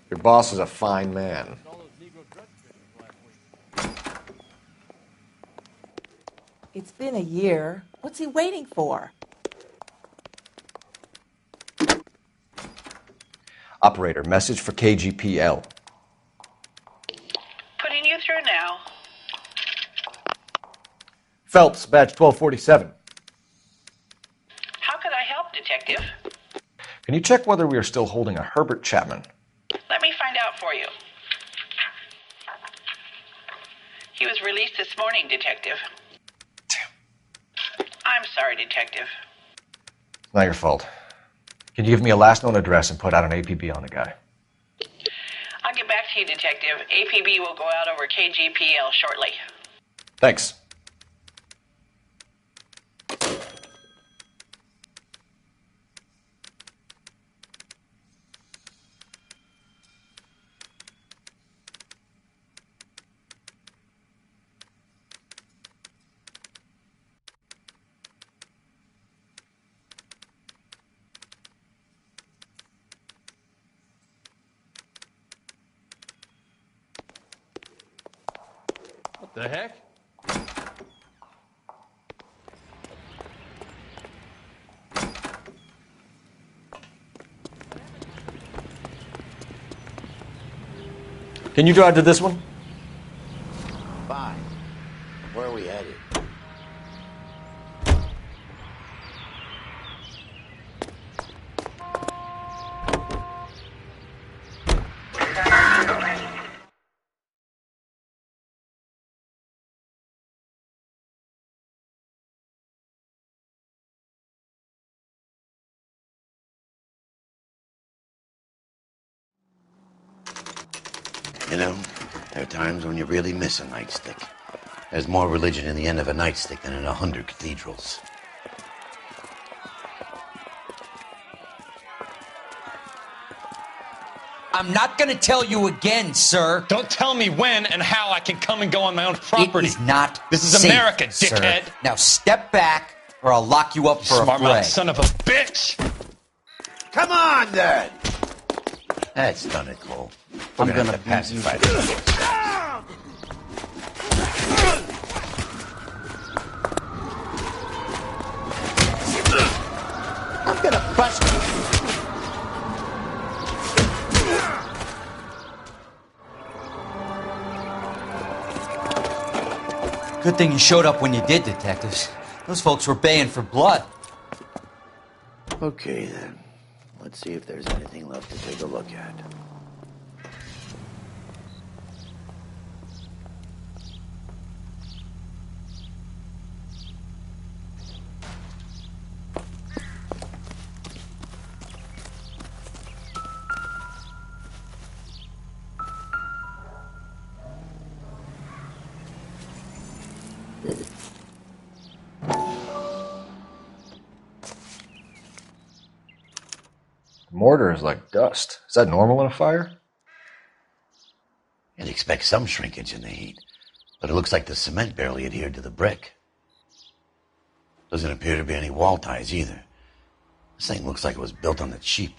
Your boss is a fine man. It's been a year. What's he waiting for? Operator, message for KGPL. Putting you through now. Phelps, badge 1247. How could I help, Detective? Can you check whether we are still holding a Herbert Chapman? Let me find out for you. He was released this morning, Detective. I'm sorry, Detective. It's not your fault. Can you give me a last known address and put out an APB on the guy? I'll get back to you, Detective. APB will go out over KGPL shortly. Thanks. What the heck? Can you drive to this one? Fine. Where are we headed? You know, there are times when you really miss a nightstick. There's more religion in the end of a nightstick than in 100 cathedrals. I'm not gonna tell you again, sir. Don't tell me when and how I can come and go on my own property. It is not This is safe, America, dickhead. Sir. Now step back, or I'll lock you up for a Smart mouth fray. son of a bitch! Come on, then! That's done it, Cole. We're gonna have to pacify this. I'm gonna bust you. Good thing you showed up when you did, detectives. Those folks were baying for blood. Okay, then. Let's see if there's anything left to take a look at. Mortar is like dust. Is that normal in a fire? You'd expect some shrinkage in the heat, but it looks like the cement barely adhered to the brick. Doesn't appear to be any wall ties either. This thing looks like it was built on the cheap.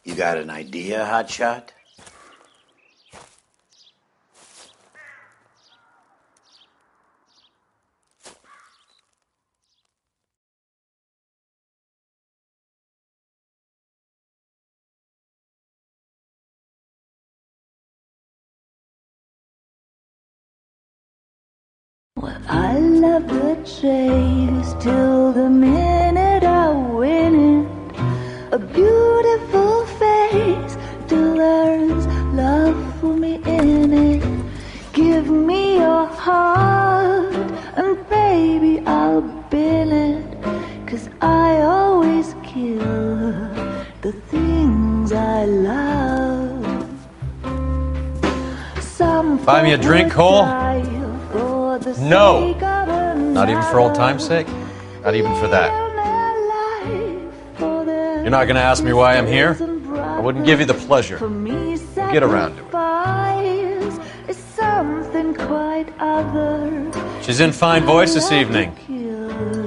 You got an idea, Hotshot? I love the chase till the minute I win it. A beautiful face till there's love for me in it. Give me your heart and baby I'll bill it. 'Cause I always kill the things I love. Some Buy me a drink, Cole? No! Not even for old time's sake? Not even for that. You're not gonna ask me why I'm here? I wouldn't give you the pleasure. We'll get around to it. She's in fine voice this evening.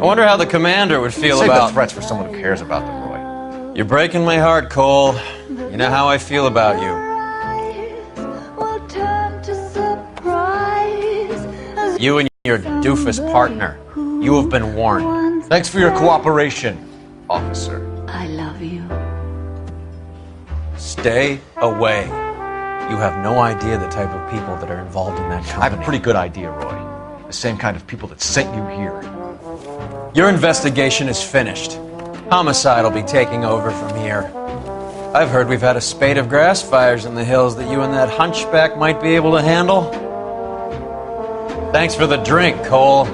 I wonder how the commander would feel about... Save the threats for someone who cares about them, Roy. You're breaking my heart, Cole. You know how I feel about you. You and your doofus partner. You have been warned. Thanks for your cooperation, officer. I love you. Stay away. You have no idea the type of people that are involved in that company. I have a pretty good idea, Roy. The same kind of people that sent you here. Your investigation is finished. Homicide will be taking over from here. I've heard we've had a spate of grass fires in the hills that you and that hunchback might be able to handle. Thanks for the drink, Cole.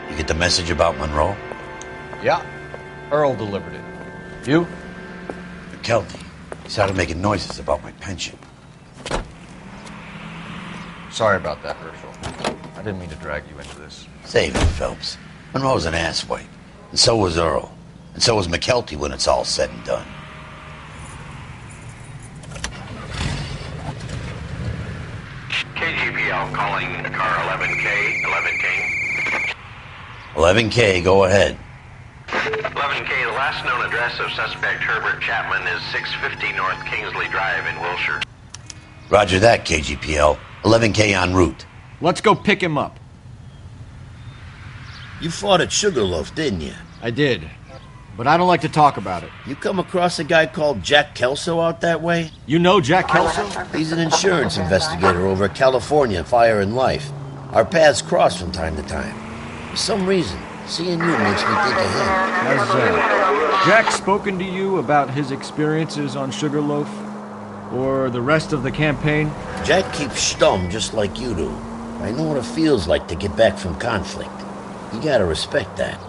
You get the message about Monroe? Yeah. Earl delivered it. You? McKelty. He started making noises about my pension. Sorry about that, Herschel. I didn't mean to drag you into this. Save it, Phelps. Monroe's an asswipe. And so was Earl. And so was McKelty when it's all said and done. KGPL calling car 11K, 11K. 11K, go ahead. 11K, the last known address of suspect Herbert Chapman is 650 North Kingsley Drive in Wilshire. Roger that, KGPL. 11K en route. Let's go pick him up. You fought at Sugarloaf, didn't you? I did. But I don't like to talk about it. You come across a guy called Jack Kelso out that way? You know Jack Kelso? He's an insurance investigator over at California Fire and Life. Our paths cross from time to time. For some reason, seeing you makes me think of him. Has Jack spoken to you about his experiences on Sugarloaf? Or the rest of the campaign? Jack keeps stum just like you do. I know what it feels like to get back from conflict. You gotta respect that.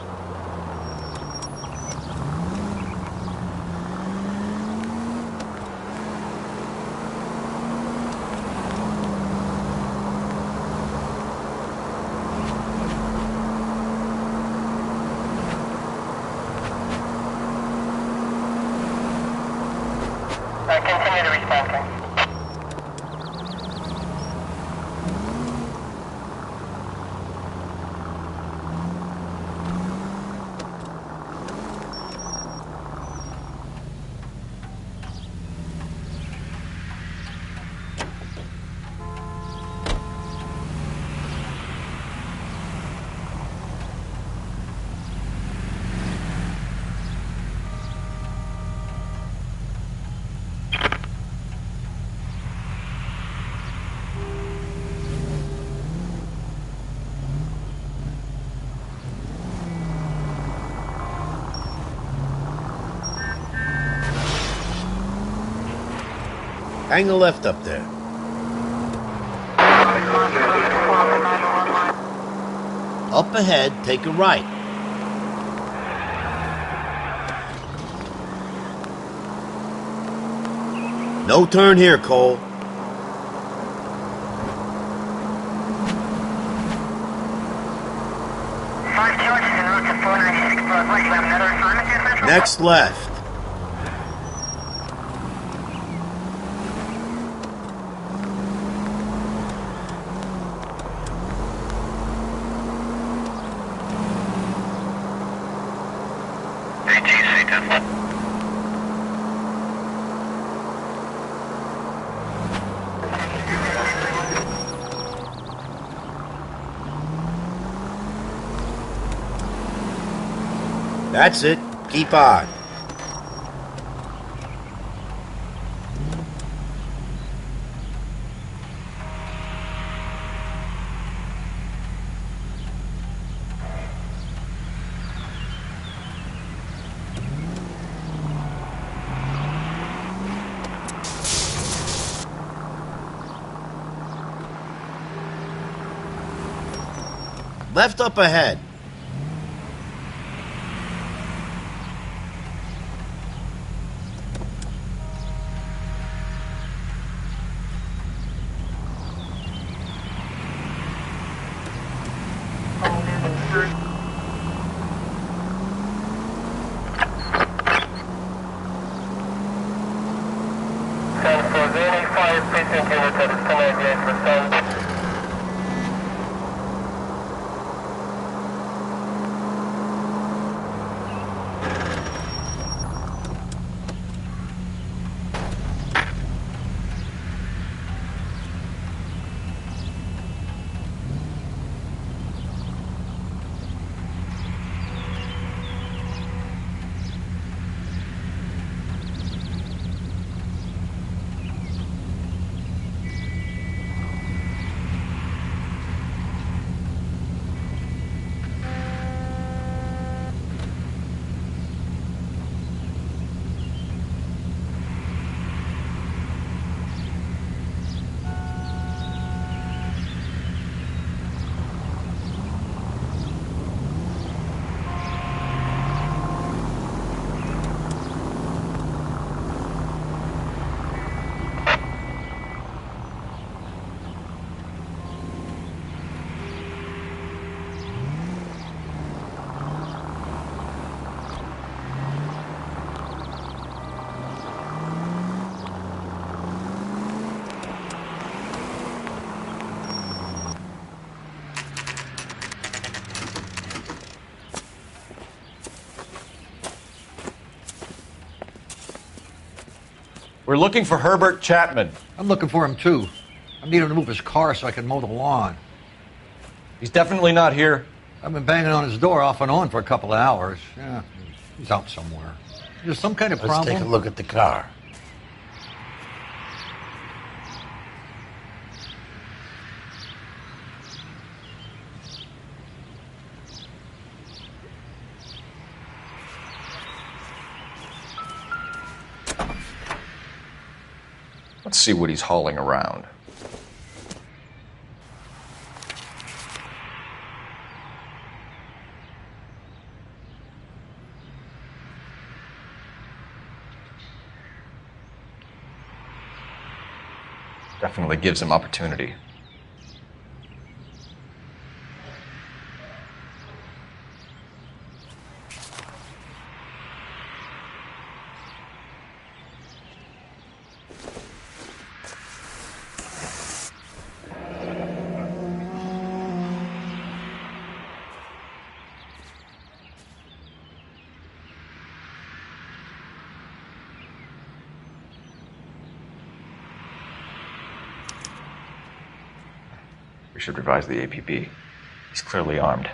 Continue to respond. Hang a left up there. Up ahead, take a right. No turn here, Cole. Next left. That's it. Keep on. Left up ahead. We're looking for Herbert Chapman. I'm looking for him, too. I need him to move his car so I can mow the lawn. He's definitely not here. I've been banging on his door off and on for a couple of hours. Yeah, he's out somewhere. There's some kind of problem. Let's take a look at the car. Let's see what he's hauling around. Definitely gives him opportunity. We should revise the APB. He's clearly armed.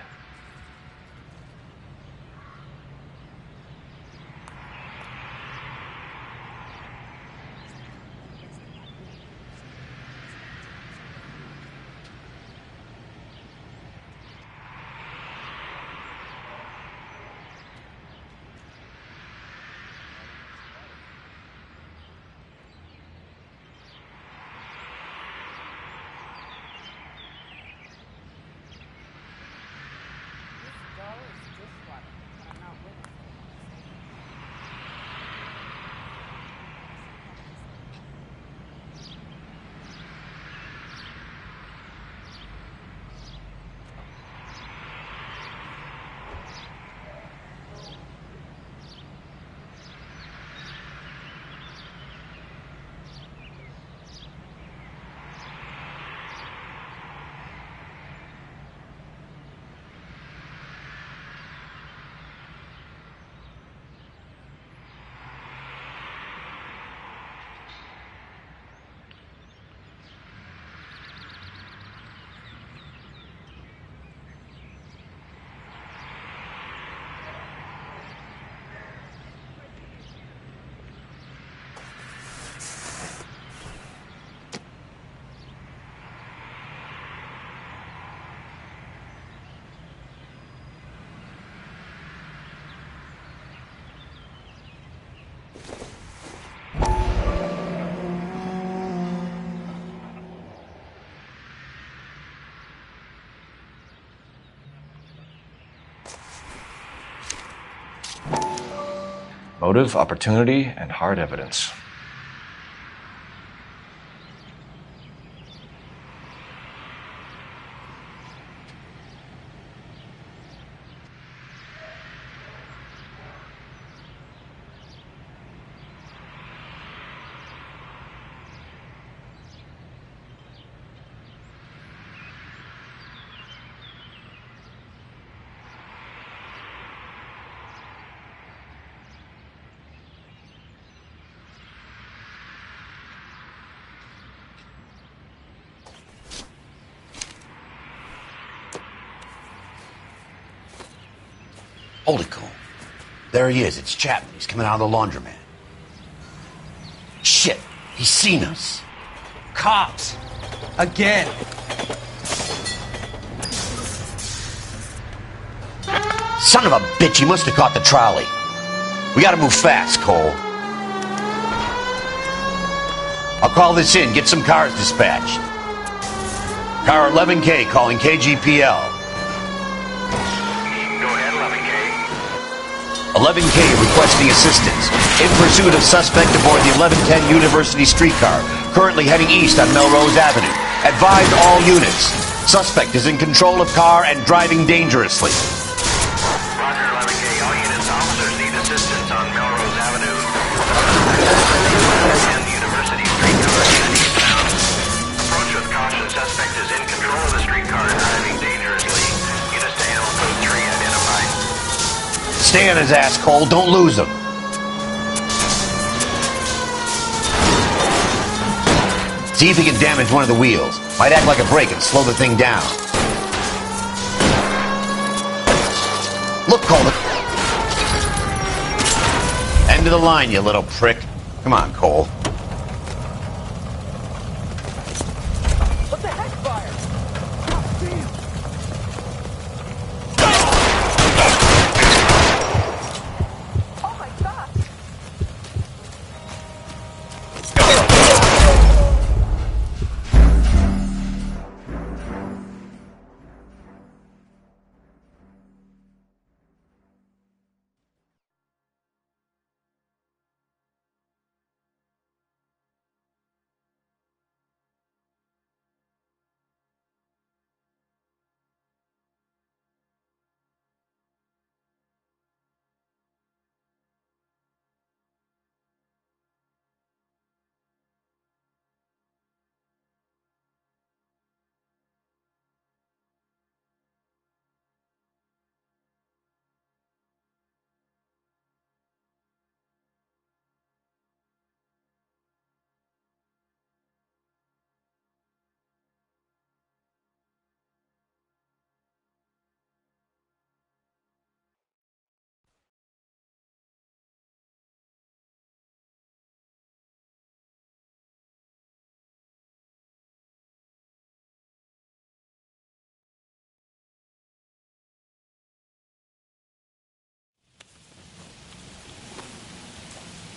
Motive, opportunity, and hard evidence. Hold it, Cole. There he is. It's Chapman. He's coming out of the laundromat. Shit. He's seen us. Cops! Again! Son of a bitch. He must have caught the trolley. We gotta move fast, Cole. I'll call this in. Get some cars dispatched. Car 11K calling KGPL. 11K requesting assistance. In pursuit of suspect aboard the 1110 University streetcar, currently heading east on Melrose Avenue. Advise all units. Suspect is in control of car and driving dangerously. Roger, 11K. All units, officers need assistance on Melrose Avenue. And University streetcar heading eastbound. Approach with caution. Suspect is in control of the streetcar and driving dangerously. Units to handle code 3 identified. Stay on his ass, Cole. Don't lose him. See if he can damage one of the wheels. Might act like a brake and slow the thing down. Look, Cole. End of the line, you little prick. Come on, Cole. What the heck, fire? God damn. Oh my God.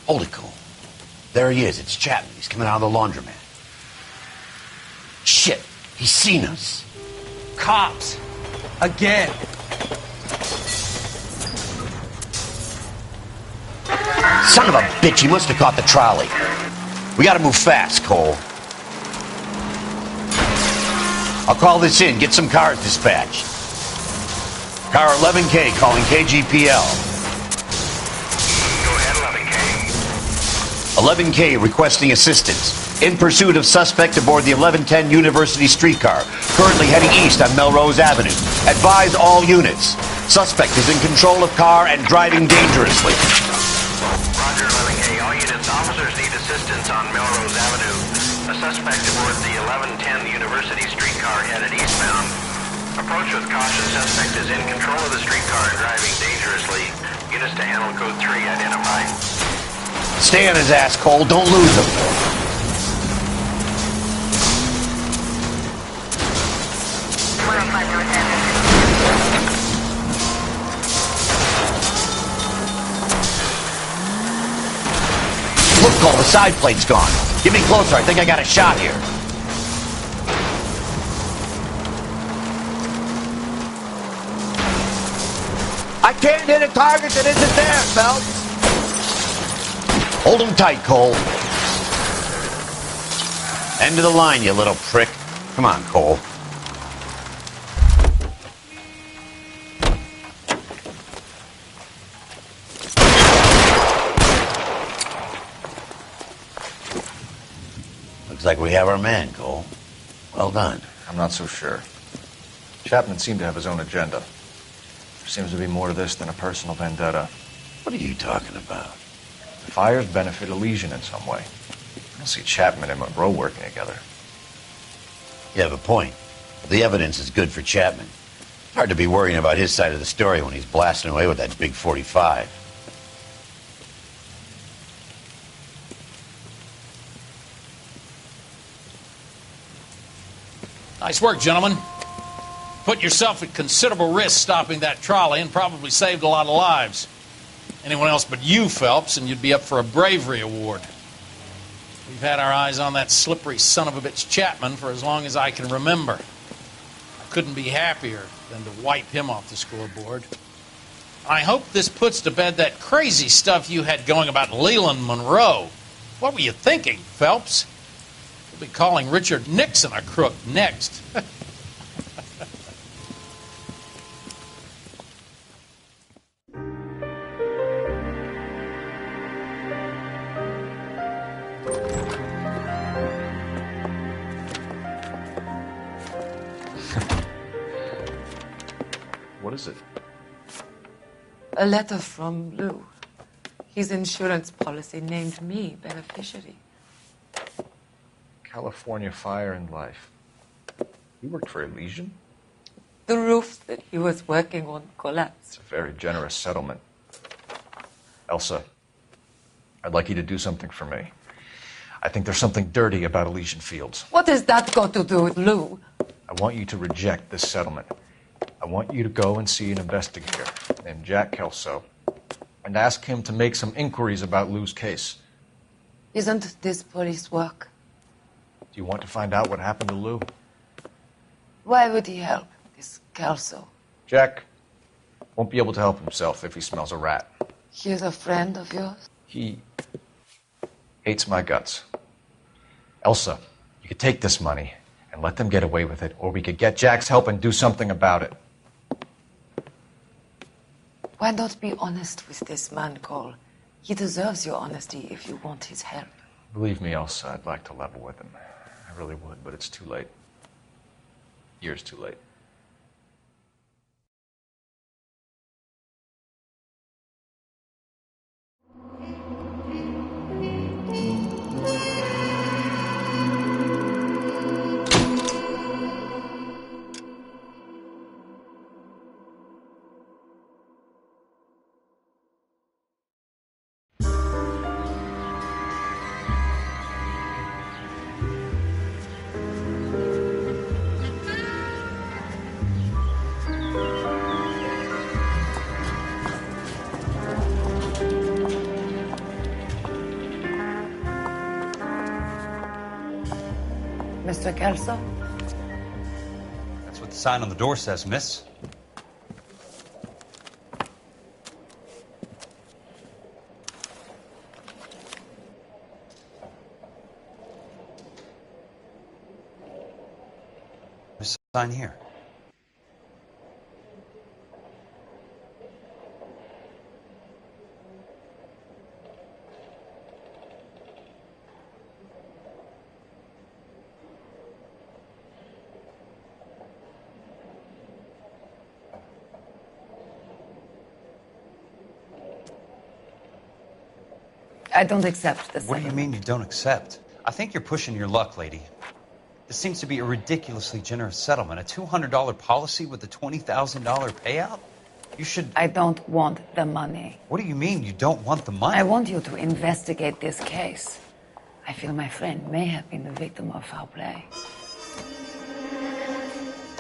Hold it, Cole. There he is. It's Chapman. He's coming out of the laundromat. Shit. He's seen us. Cops. Again. Son of a bitch. He must have caught the trolley. We gotta move fast, Cole. I'll call this in. Get some cars dispatched. Car 11K calling KGPL. 11K requesting assistance. In pursuit of suspect aboard the 1110 University streetcar, currently heading east on Melrose Avenue. Advise all units. Suspect is in control of car and driving dangerously. Roger, 11K. All units, officers need assistance on Melrose Avenue. A suspect aboard the 1110 University streetcar headed eastbound. Approach with caution. Suspect is in control of the streetcar and driving dangerously. Units to handle code 3 identified. Stay on his ass, Cole. Don't lose him. Look, Cole, the side plate's gone. Get me closer. I think I got a shot here. I can't hit a target that isn't there, Phelps. Hold him tight, Cole. End of the line, you little prick. Come on, Cole. Looks like we have our man, Cole. Well done. I'm not so sure. Chapman seemed to have his own agenda. There seems to be more to this than a personal vendetta. What are you talking about? The fires benefit Elysian in some way. I don't see Chapman and Monroe working together. You have a point. The evidence is good for Chapman. Hard to be worrying about his side of the story when he's blasting away with that big 45. Nice work, gentlemen. Put yourself at considerable risk stopping that trolley and probably saved a lot of lives. Anyone else but you, Phelps, and you'd be up for a bravery award. We've had our eyes on that slippery son of a bitch Chapman for as long as I can remember. I couldn't be happier than to wipe him off the scoreboard. I hope this puts to bed that crazy stuff you had going about Leland Monroe. What were you thinking, Phelps? We'll be calling Richard Nixon a crook next. What is it? A letter from Lou. His insurance policy named me beneficiary. California Fire and Life. You worked for Elysian? The roof that he was working on collapsed. It's a very generous settlement. Elsa, I'd like you to do something for me. I think there's something dirty about Elysian Fields. What has that got to do with Lou? I want you to reject this settlement. I want you to go and see an investigator named Jack Kelso and ask him to make some inquiries about Lou's case. Isn't this police work? Do you want to find out what happened to Lou? Why would he help, this Kelso? Jack won't be able to help himself if he smells a rat. He is a friend of yours? He hates my guts. Elsa, you could take this money and let them get away with it, or we could get Jack's help and do something about it. Why not be honest with this man, Cole? He deserves your honesty if you want his help. Believe me, Elsa, I'd like to level with him. I really would, but it's too late. Years too late. Mr. Kelso? That's what the sign on the door says, miss. There's a sign here. I don't accept this. What do you mean you don't accept? I think you're pushing your luck, lady. This seems to be a ridiculously generous settlement. A $200 policy with a $20,000 payout? You should... I don't want the money. What do you mean you don't want the money? I want you to investigate this case. I feel my friend may have been the victim of foul play.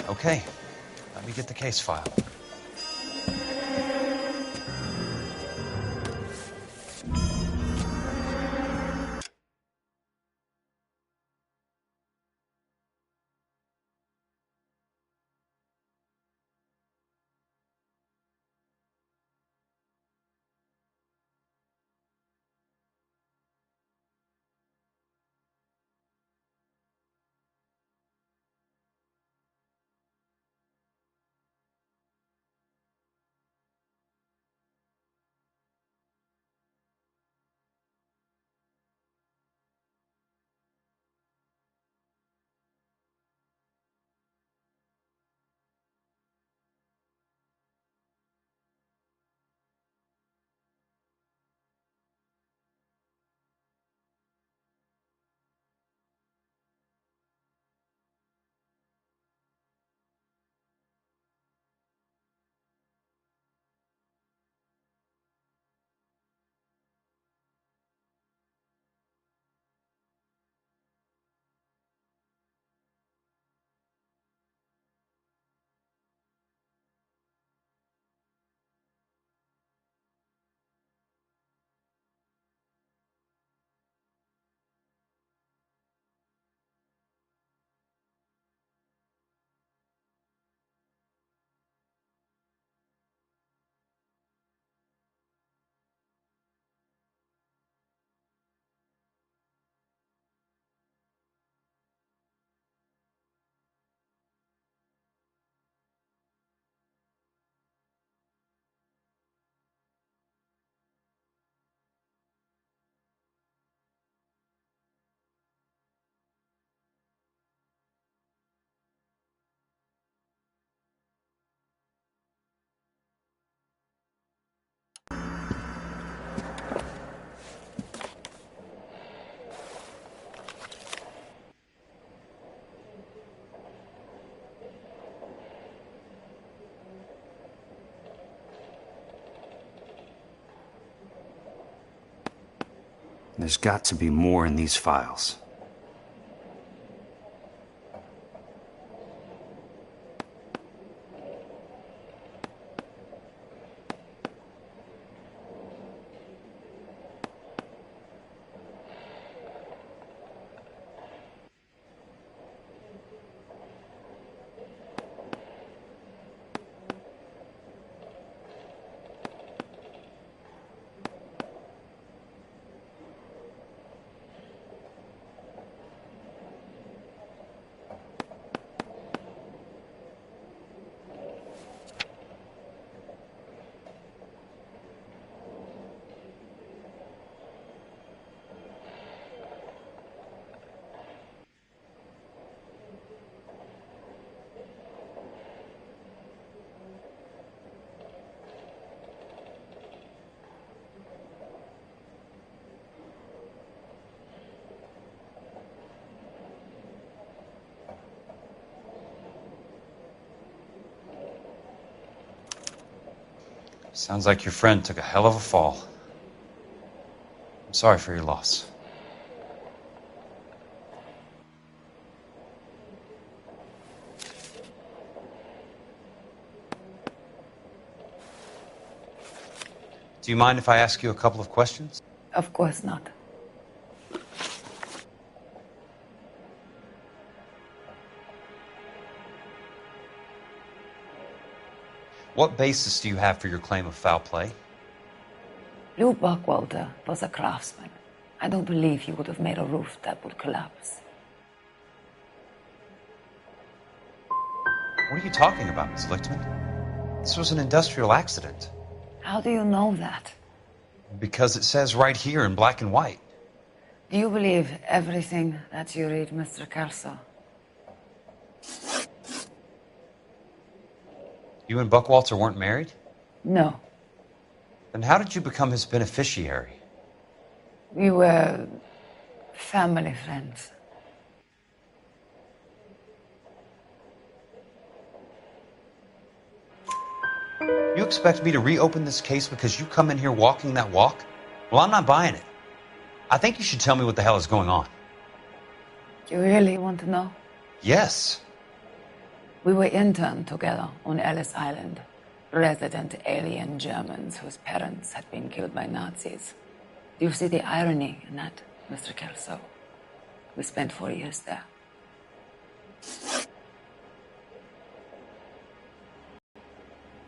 Okay. Let me get the case file. There's got to be more in these files. Sounds like your friend took a hell of a fall. I'm sorry for your loss. Do you mind if I ask you a couple of questions? Of course not. What basis do you have for your claim of foul play? Lou Buckwalter was a craftsman. I don't believe he would have made a roof that would collapse. What are you talking about, Ms. Lichtman? This was an industrial accident. How do you know that? Because it says right here in black and white. Do you believe everything that you read, Mr. Kelso? You and Buckwalter weren't married? No. Then how did you become his beneficiary? We were family friends. You expect me to reopen this case because you come in here walking that walk? Well, I'm not buying it. I think you should tell me what the hell is going on. You really want to know? Yes. We were interned together on Ellis Island, resident alien Germans whose parents had been killed by Nazis. Do you see the irony in that, Mr. Kelso? We spent 4 years there.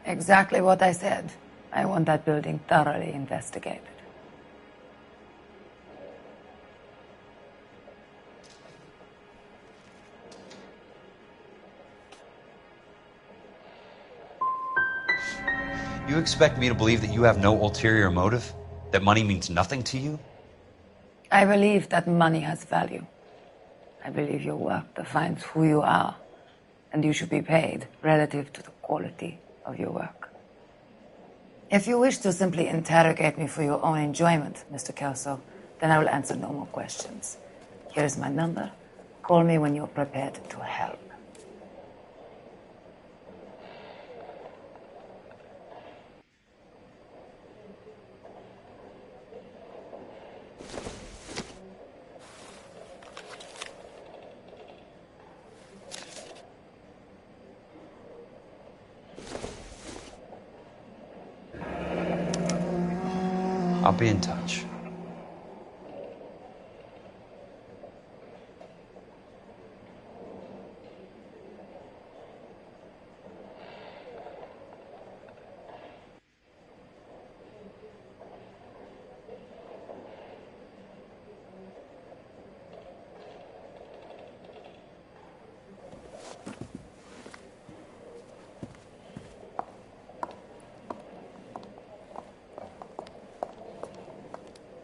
Exactly what I said. I want that building thoroughly investigated. You expect me to believe that you have no ulterior motive? That money means nothing to you? I believe that money has value. I believe your work defines who you are, and you should be paid relative to the quality of your work. If you wish to simply interrogate me for your own enjoyment, Mr. Kelso, then I will answer no more questions. Here is my number. Call me when you're prepared to help. I'll be in touch.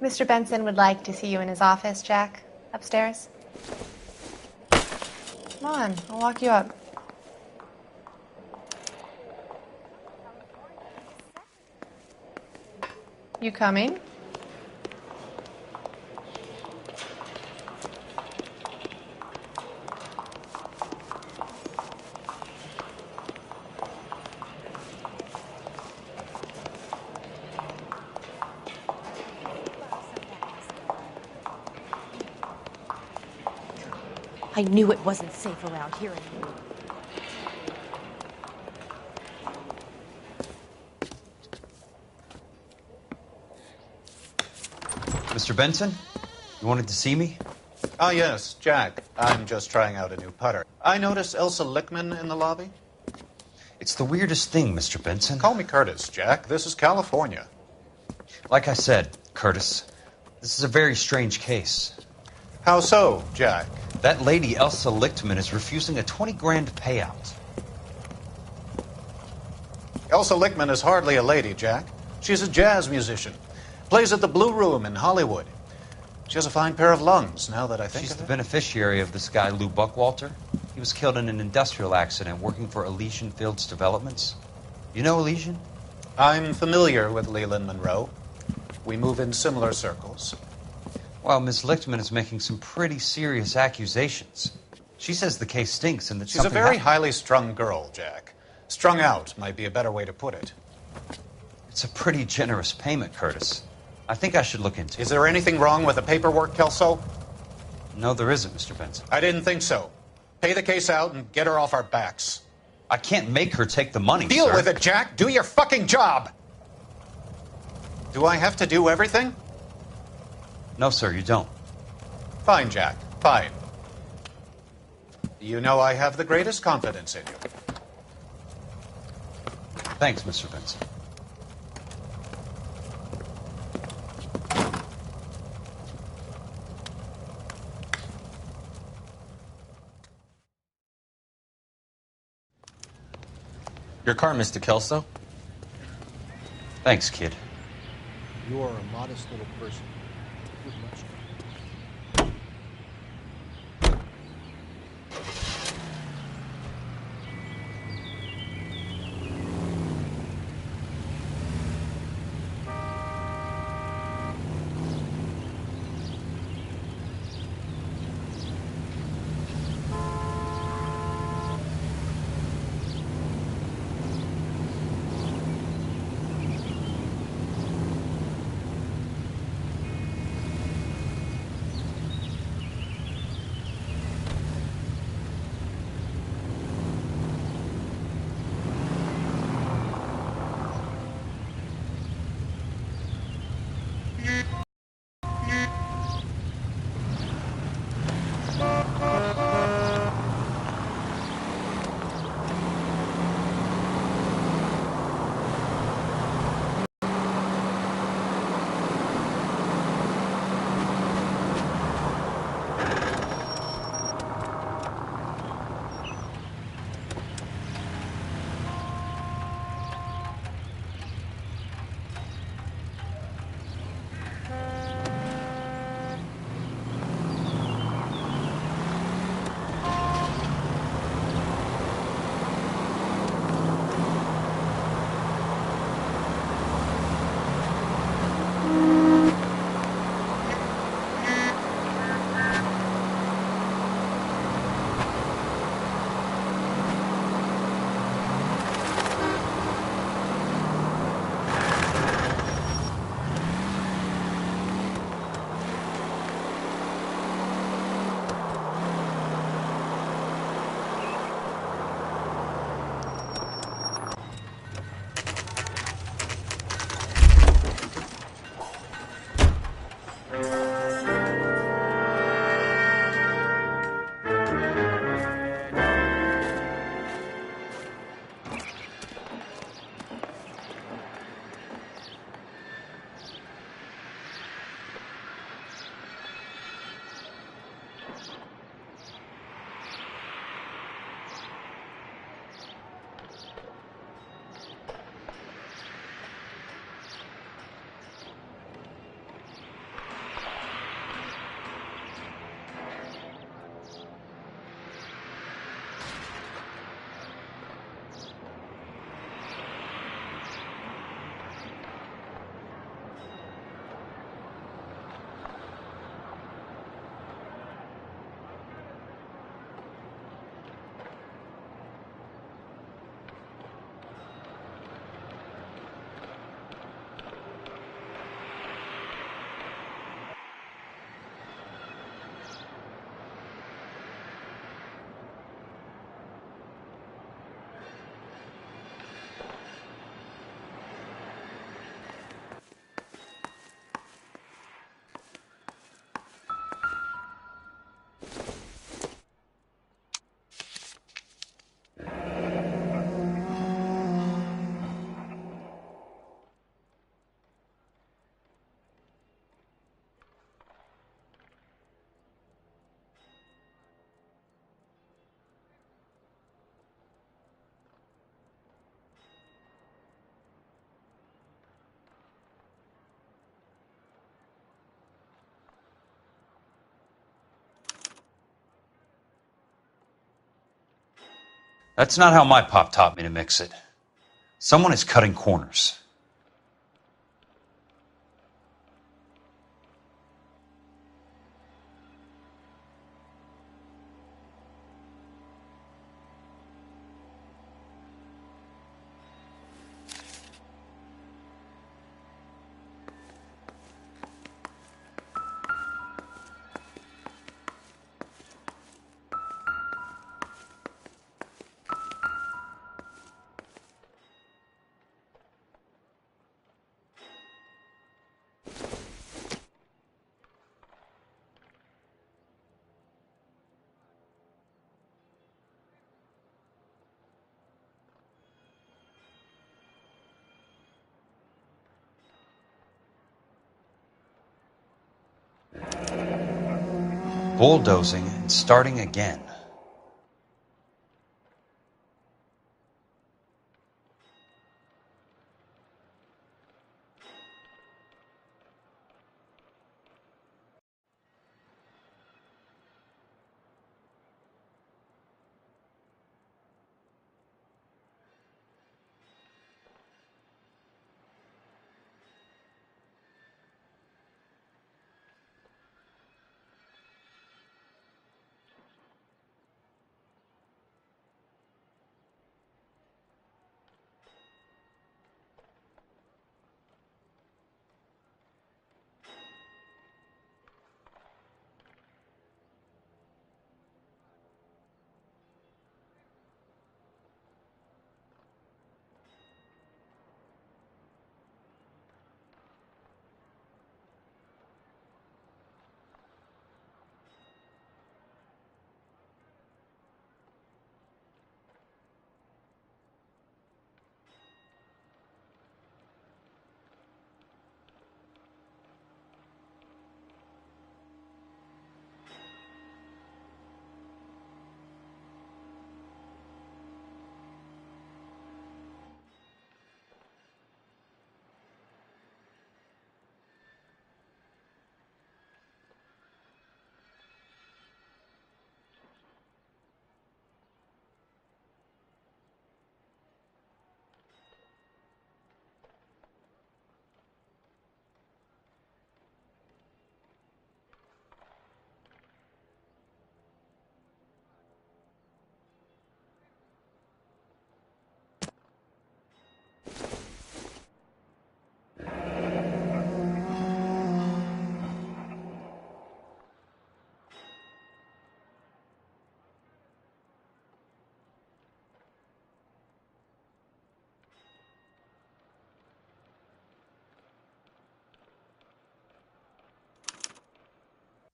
Mr. Benson would like to see you in his office, Jack. Upstairs. Come on, I'll walk you up. You coming? I knew it wasn't safe around here anymore. Mr. Benson? You wanted to see me? Ah, yes, Jack. I'm just trying out a new putter. I noticed Elsa Lickman in the lobby. It's the weirdest thing, Mr. Benson. Call me Curtis, Jack. This is California. Like I said, Curtis, this is a very strange case. How so, Jack? That lady, Elsa Lichtman, is refusing a 20 grand payout. Elsa Lickman is hardly a lady, Jack. She's a jazz musician. Plays at the Blue Room in Hollywood. She has a fine pair of lungs, now that I think She's of the it. beneficiary of this guy, Lou Buckwalter. He was killed in an industrial accident working for Elysian Fields Developments. You know Elysian? I'm familiar with Leland Monroe. We move in similar circles. Well, Miss Lichtman is making some pretty serious accusations. She says the case stinks and that She's a very highly strung girl, Jack. Strung out might be a better way to put it. It's a pretty generous payment, Curtis. I think I should look into it. Is there anything wrong with the paperwork, Kelso? No, there isn't, Mr. Benson. I didn't think so. Pay the case out and get her off our backs. I can't make her take the money, Deal sir. with it, Jack. Do your fucking job. Do I have to do everything? No, sir, you don't. Fine, Jack. Fine. You know I have the greatest confidence in you. Thanks, Mr. Benson. Your car, Mr. Kelso. Thanks, kid. You are a modest little person. With much. That's not how my pop taught me to mix it. Someone is cutting corners. Bulldozing and starting again.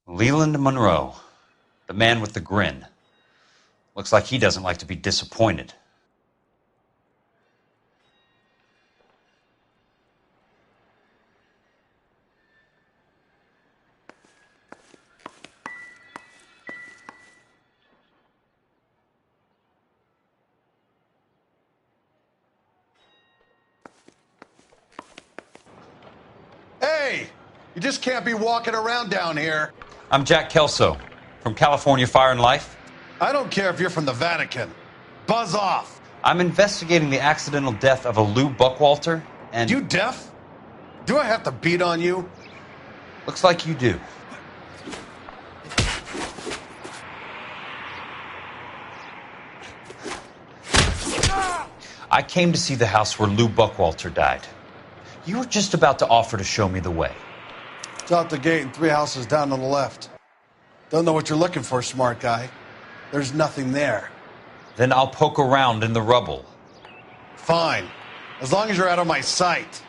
Leland Monroe, the man with the grin. Looks like he doesn't like to be disappointed. Hey! You just can't be walking around down here. I'm Jack Kelso, from California Fire and Life. I don't care if you're from the Vatican. Buzz off. I'm investigating the accidental death of a Lou Buckwalter, and... You deaf? Do I have to beat on you? Looks like you do. I came to see the house where Lou Buckwalter died. You were just about to offer to show me the way. It's out the gate and 3 houses down on the left. Don't know what you're looking for, smart guy. There's nothing there. Then I'll poke around in the rubble. Fine. As long as you're out of my sight.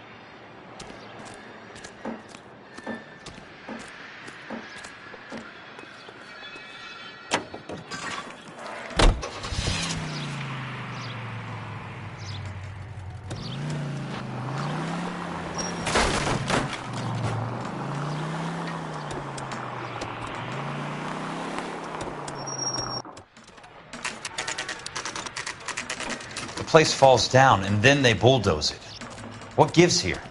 The place falls down, and then they bulldoze it. What gives here?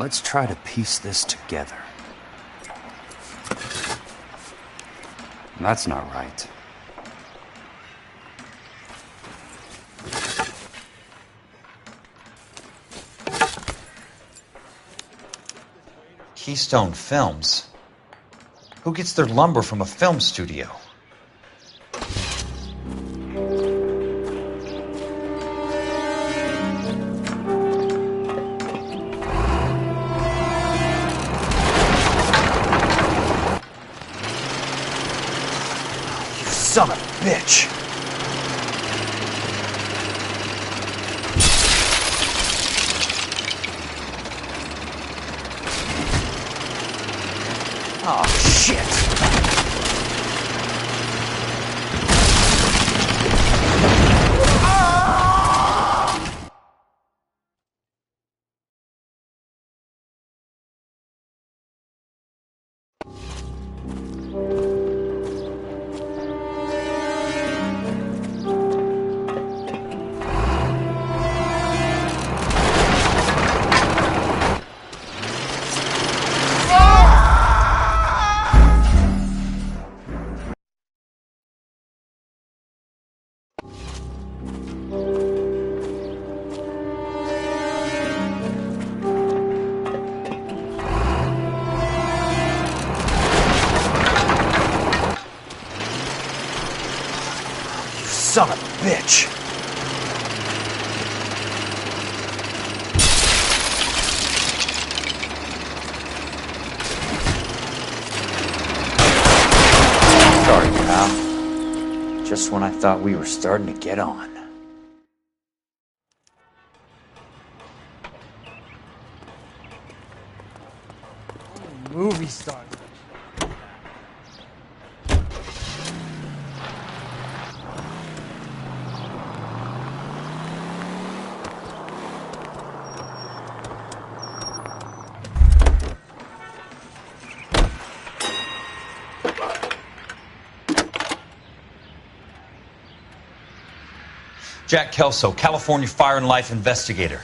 Let's try to piece this together. That's not right. Keystone Films? Who gets their lumber from a film studio? You son of a bitch! Oh, shit! Son of a bitch! Sorry, pal. Just when I thought we were starting to get on. Movie stars. Jack Kelso, California Fire and Life investigator.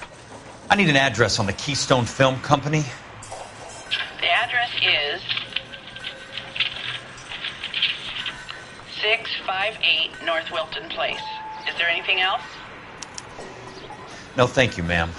I need an address on the Keystone Film Company. The address is 658 North Wilton Place. Is there anything else? No, thank you, ma'am.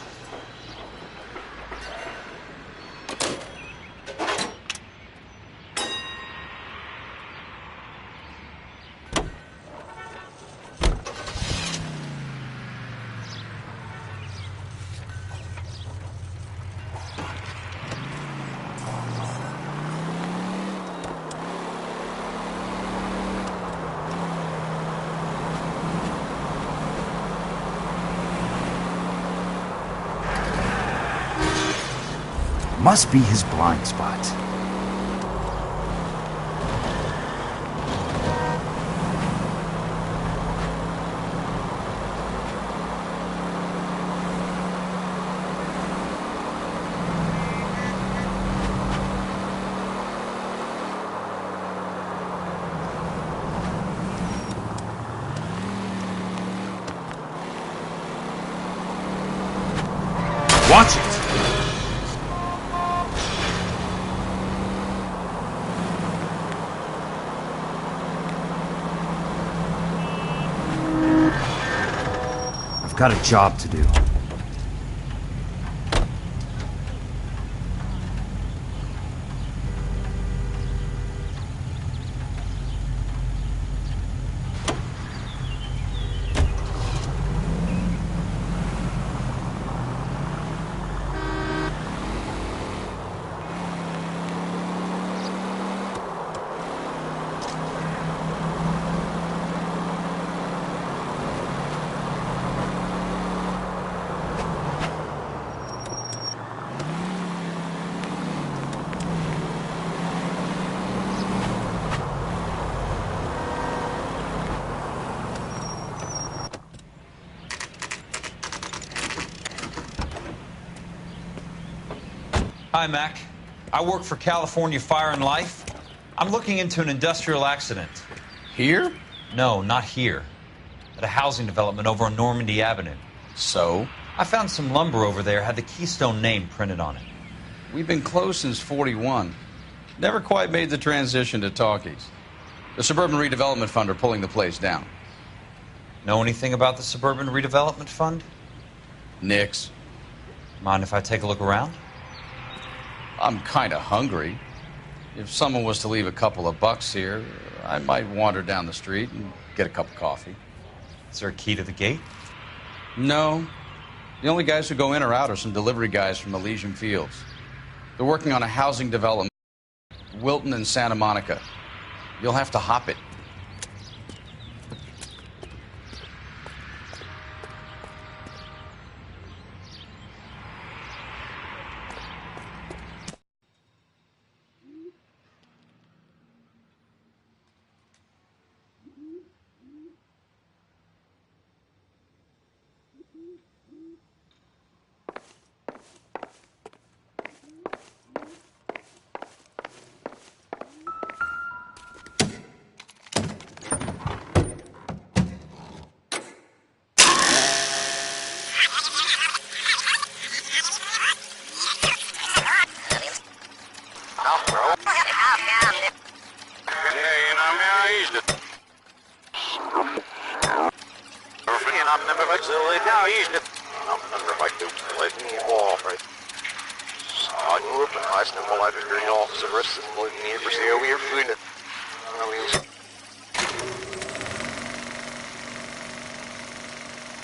Must be his blind spot. Watch it! I've got a job to do. Hi, Mac. I work for California Fire and Life. I'm looking into an industrial accident. Here? No, not here. At a housing development over on Normandy Avenue. So? I found some lumber over there, had the Keystone name printed on it. We've been closed since 41. Never quite made the transition to talkies. The Suburban Redevelopment Fund are pulling the place down. Know anything about the Suburban Redevelopment Fund? Nix. Mind if I take a look around? I'm kind of hungry. If someone was to leave a couple of bucks here, I might wander down the street and get a cup of coffee. Is there a key to the gate? No. The only guys who go in or out are some delivery guys from Elysian Fields. They're working on a housing development, Wilton and Santa Monica. You'll have to hop it.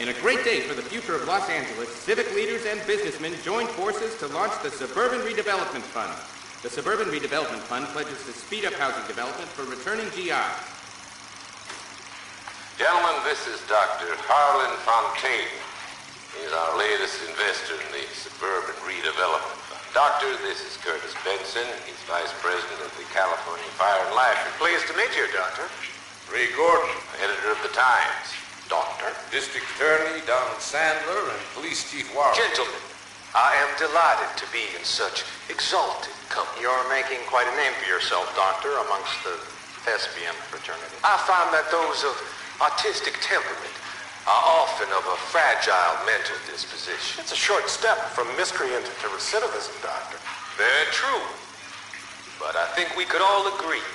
In a great day for the future of Los Angeles, civic leaders and businessmen joined forces to launch the Suburban Redevelopment Fund. The Suburban Redevelopment Fund pledges to speed up housing development for returning GIs. Gentlemen, this is Dr. Harlan Fontaine. He's our latest investor in the Suburban Redevelopment Fund. Doctor, this is Curtis Benson. He's Vice President of the California Fire and Life. Pleased to meet you, Doctor. Ray Gordon, editor of the Times. Doctor. District Attorney Donald Sandler and Police Chief Warren. Gentlemen, I am delighted to be in such exalted company. You're making quite a name for yourself, Doctor, amongst the thespian fraternity. I find that those of artistic temperament are often of a fragile mental disposition. It's a short step from miscreant to recidivism, Doctor. Very true. But I think we could all agree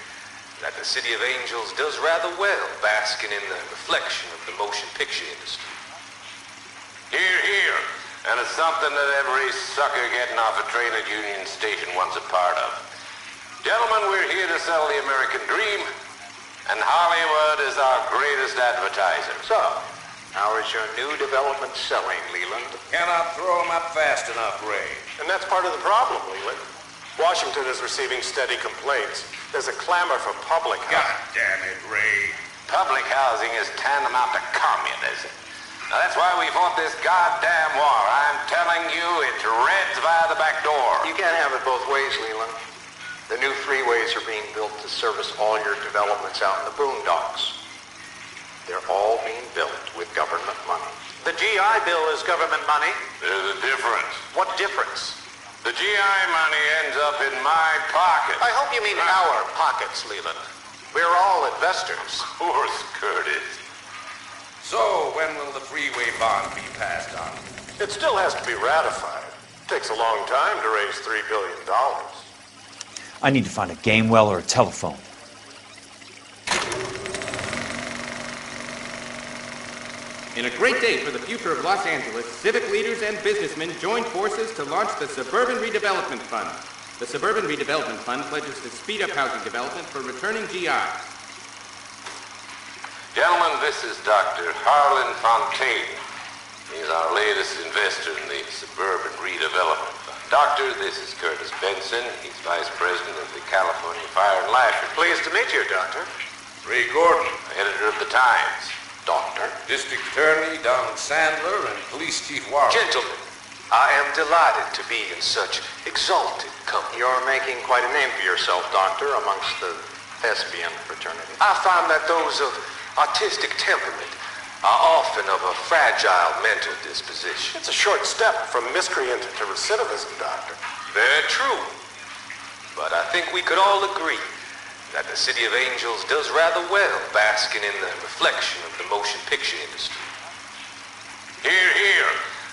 that the City of Angels does rather well basking in the reflection of the motion picture industry. Hear, hear. And it's something that every sucker getting off a train at Union Station wants a part of. Gentlemen, we're here to sell the American dream, and Hollywood is our greatest advertiser. So, how is your new development selling, Leland? Cannot throw them up fast enough, Ray. And that's part of the problem, Leland. Washington is receiving steady complaints. There's a clamor for public housing. God damn it, Ray. Public housing is tantamount to communism. Now, that's why we fought this goddamn war. I'm telling you, it's Reds via the back door. You can't have it both ways, Leland. The new freeways are being built to service all your developments out in the boondocks. They're all being built with government money. The GI Bill is government money. There's a difference. What difference? The GI money ends up in my pocket. I hope you mean our pockets, Leland. We're all investors. Of course, Curtis. So, when will the freeway bond be passed on? It still has to be ratified. It takes a long time to raise $3 billion. I need to find a game well or a telephone. In a great day for the future of Los Angeles, civic leaders and businessmen joined forces to launch the Suburban Redevelopment Fund. The Suburban Redevelopment Fund pledges to speed up housing development for returning GIs. Gentlemen, this is Dr. Harlan Fontaine. He's our latest investor in the Suburban Redevelopment Fund. Doctor, this is Curtis Benson. He's Vice President of the California Fire and Life. Pleased to meet you, Doctor. Ray Gordon, editor of the Times. Doctor. District Attorney Donald Sandler and Police Chief Warren. Gentlemen, I am delighted to be in such exalted company. You're making quite a name for yourself, Doctor, amongst the thespian fraternity. I find that those of artistic temperament are often of a fragile mental disposition. It's a short step from miscreant to recidivism, Doctor. Very true. But I think we could all agree that the City of Angels does rather well basking in the reflection of the motion picture industry. Hear, hear.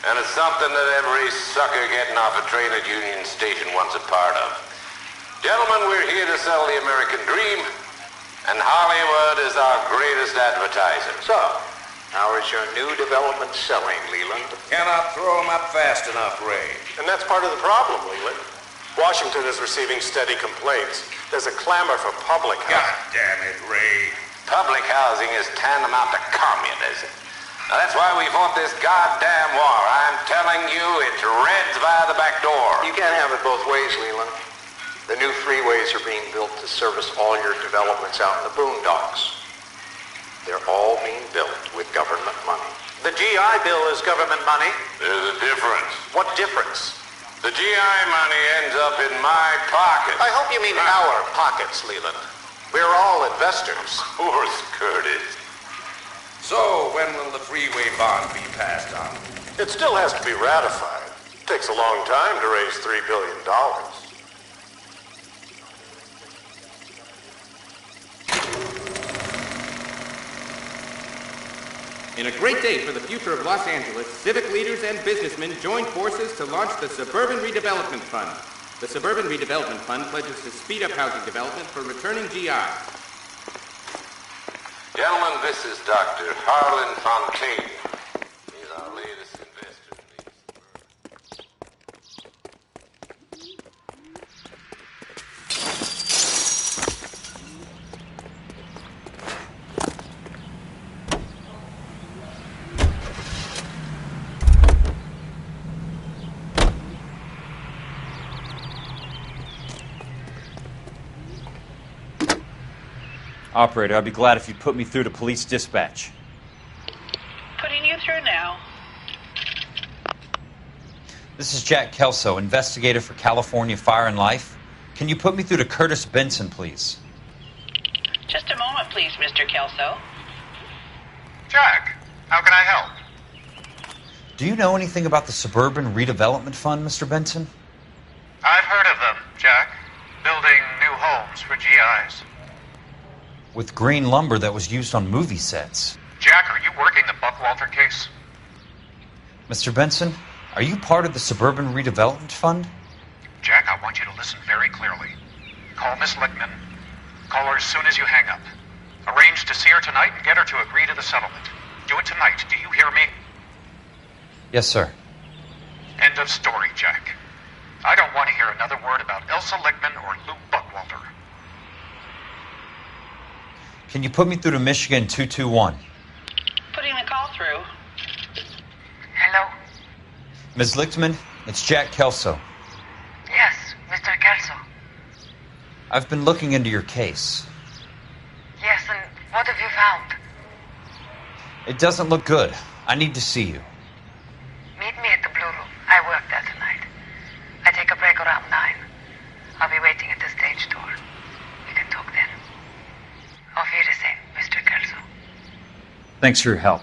And it's something that every sucker getting off a train at Union Station wants a part of. Gentlemen, we're here to sell the American dream, and Hollywood is our greatest advertiser. So, how is your new development selling, Leland? Cannot throw them up fast enough, Ray. And that's part of the problem, Leland. Washington is receiving steady complaints. There's a clamor for public housing. God damn it, Ray. Public housing is tantamount to communism. Now, that's why we fought this goddamn war. I'm telling you, it's Reds via the back door. You can't have it both ways, Leland. The new freeways are being built to service all your developments out in the boondocks. They're all being built with government money. The GI Bill is government money. There's a difference. What difference? The GI money ends up in my pocket. I hope you mean our pockets, Leland. We're all investors. Of course, Curtis. So, when will the freeway bond be passed on? It still has to be ratified. It takes a long time to raise $3 billion. In a great day for the future of Los Angeles, civic leaders and businessmen joined forces to launch the Suburban Redevelopment Fund. The Suburban Redevelopment Fund pledges to speed up housing development for returning GIs. Gentlemen, this is Dr. Harlan Fontaine. He's our latest investor in these. Operator, I'd be glad if you'd put me through to police dispatch. Putting you through now. This is Jack Kelso, investigator for California Fire and Life. Can you put me through to Curtis Benson, please? Just a moment, please, Mr. Kelso. Jack, how can I help? Do you know anything about the Suburban Redevelopment Fund, Mr. Benson? I've heard of them, Jack. Building new homes for GIs. With green lumber that was used on movie sets. Jack, are you working the Buckwalter case? Mr. Benson, are you part of the Suburban Redevelopment Fund? Jack, I want you to listen very clearly. Call Miss Lickman. Call her as soon as you hang up. Arrange to see her tonight and get her to agree to the settlement. Do it tonight. Do you hear me? Yes, sir. End of story, Jack. I don't want to hear another word about Elsa Lickman or Lou Buckwalter. Can you put me through to Michigan 221? Putting the call through. Hello? Ms. Lichtman, it's Jack Kelso. Yes, Mr. Kelso. I've been looking into your case. Yes, and what have you found? It doesn't look good. I need to see you. Meet me at the Blue Room. I work there tonight. I take a break around 9. I'll be waiting at the stage door. We can talk then. Auf Wiedersehen, Mr. Kelso. Thanks for your help.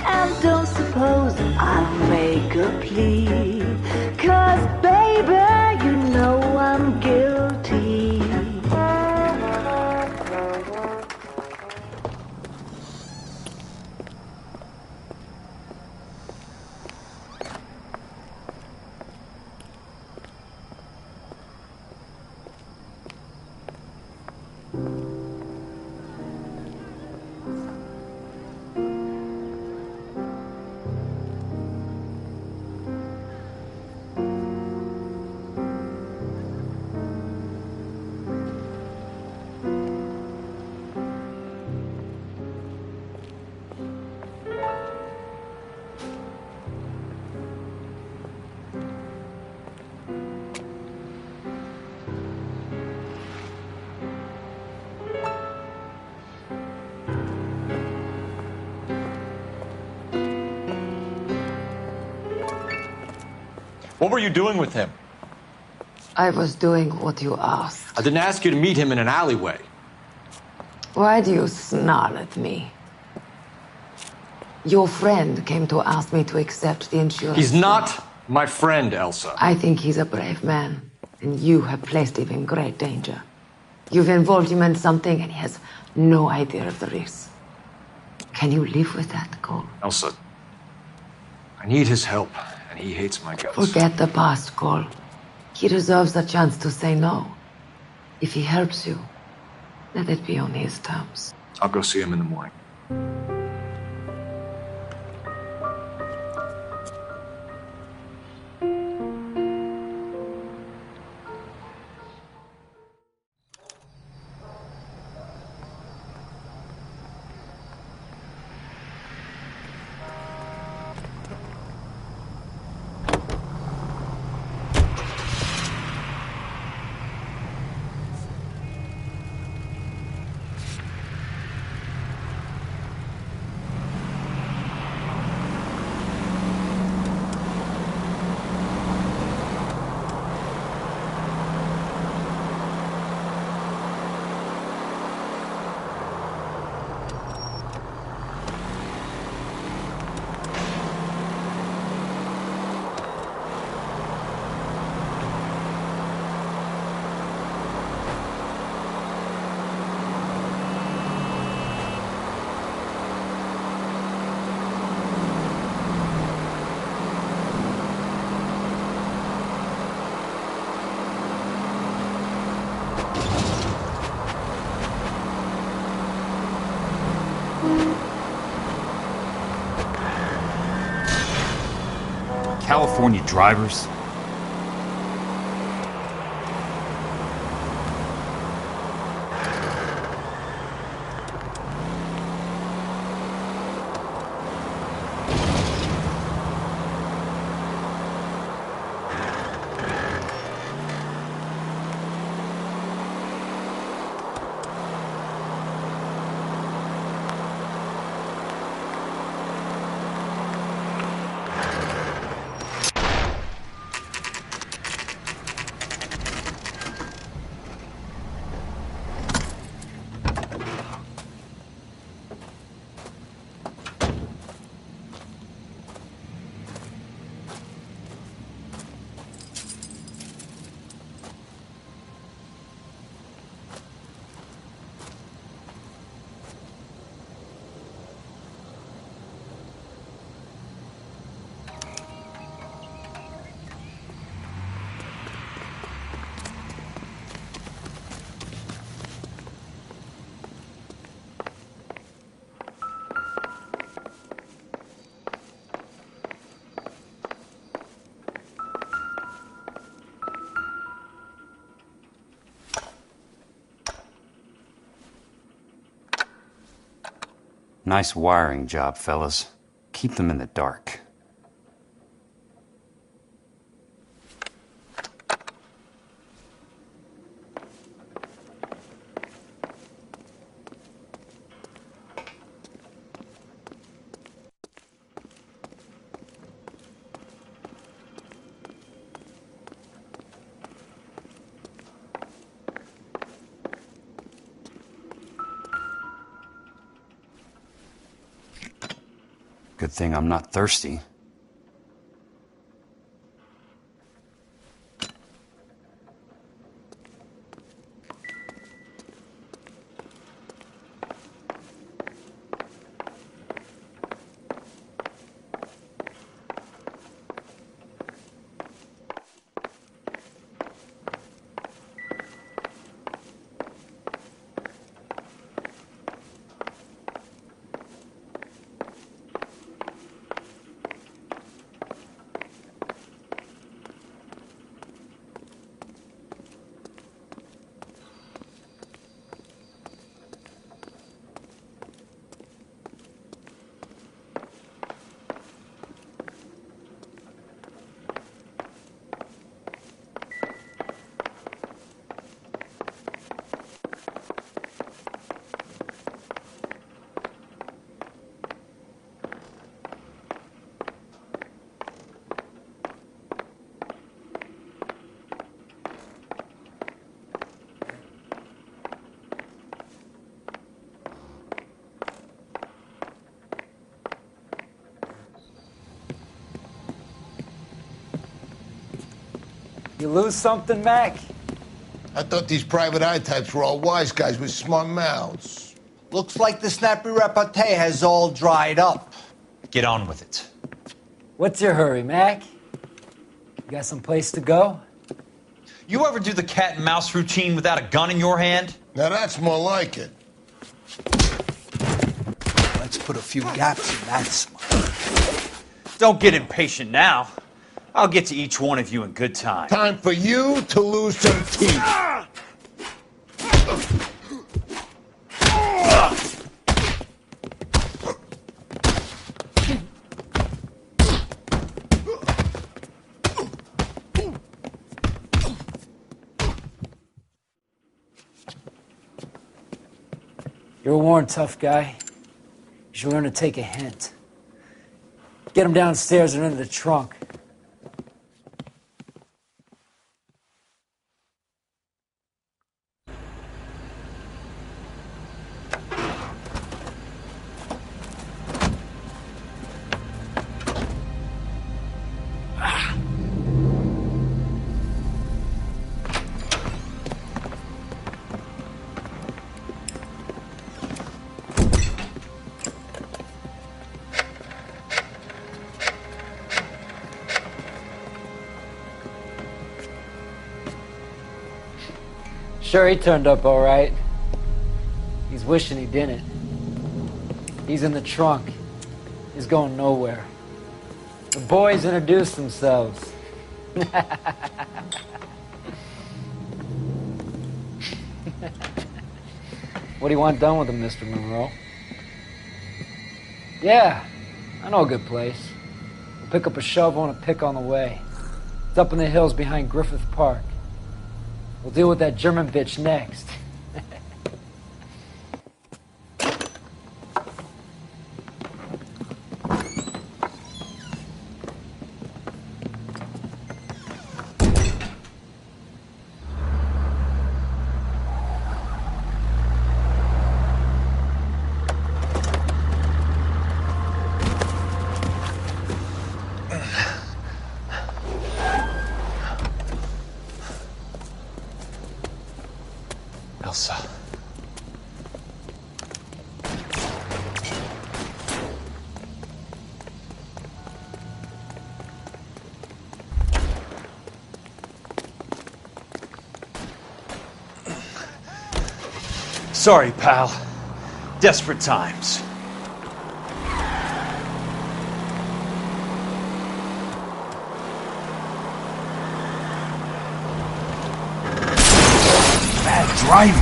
And don't suppose I'll make a plea, 'cause baby, you know I'm guilty. What were you doing with him? I was doing what you asked. I didn't ask you to meet him in an alleyway. Why do you snarl at me? Your friend came to ask me to accept the insurance. He's not my friend, Elsa. I think he's a brave man, and you have placed him in great danger. You've involved him in something, and he has no idea of the risk. Can you live with that, Cole? Elsa, I need his help, and he hates my guts. Forget the past, Cole. He deserves a chance to say no. If he helps you, let it be on his terms. I'll go see him in the morning. California drivers. Nice wiring job, fellas. Keep them in the dark. Good thing I'm not thirsty. You lose something, Mac? I thought these private eye types were all wise guys with smart mouths. Looks like the snappy repartee has all dried up. Get on with it. What's your hurry, Mac? You got some place to go? You ever do the cat and mouse routine without a gun in your hand? Now that's more like it. Let's put a few gaps in that smile. Don't get impatient now. I'll get to each one of you in good time. Time for you to lose some teeth. You're a worn, tough guy. You should learn to take a hint. Get him downstairs and into the trunk. Sure, he turned up all right. He's wishing he didn't. He's in the trunk. He's going nowhere. The boys introduced themselves. What do you want done with him, Mr. Monroe? Yeah, I know a good place. We'll pick up a shovel and a pick on the way. It's up in the hills behind Griffith Park. We'll deal with that German bitch next. Elsa. Sorry, pal. Desperate times. Driving.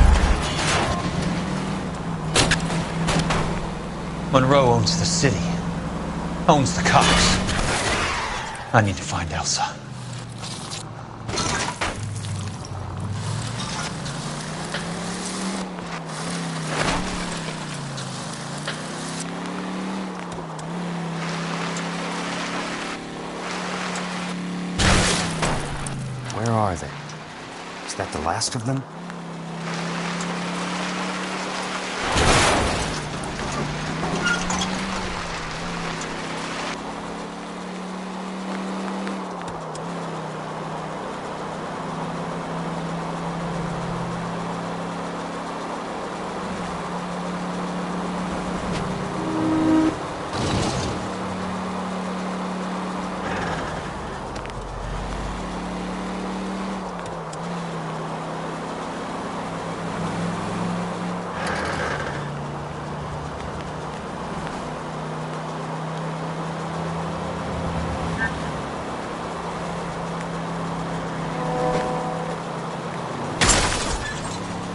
Monroe owns the city, owns the cops. I need to find Elsa. Where are they? Is that the last of them?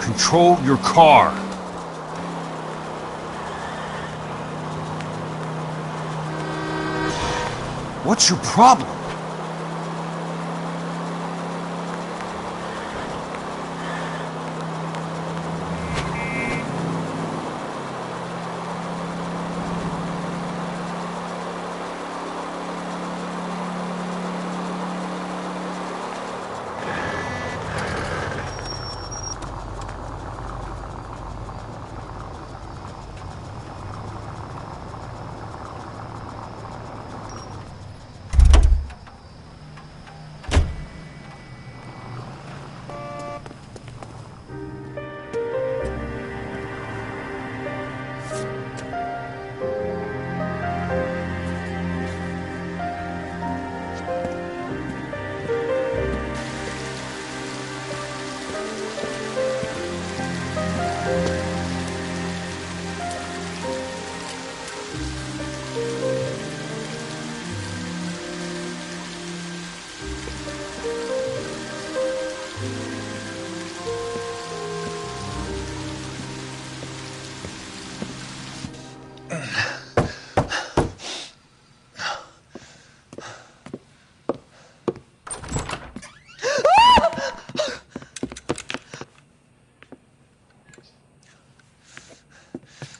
Control your car. What's your problem?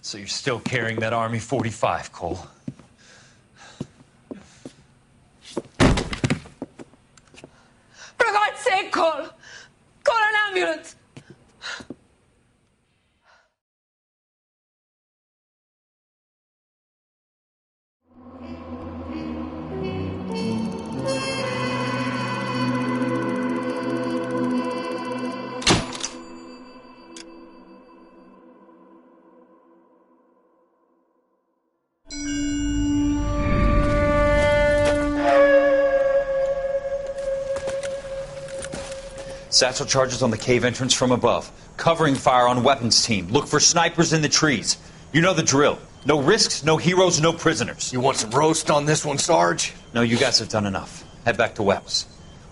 So you're still carrying that Army 45, Cole? For God's sake, Cole! Call an ambulance! Satchel charges on the cave entrance from above. Covering fire on weapons team. Look for snipers in the trees. You know the drill. No risks, no heroes, no prisoners. You want some roast on this one, Sarge? No, you guys have done enough. Head back to Webb's.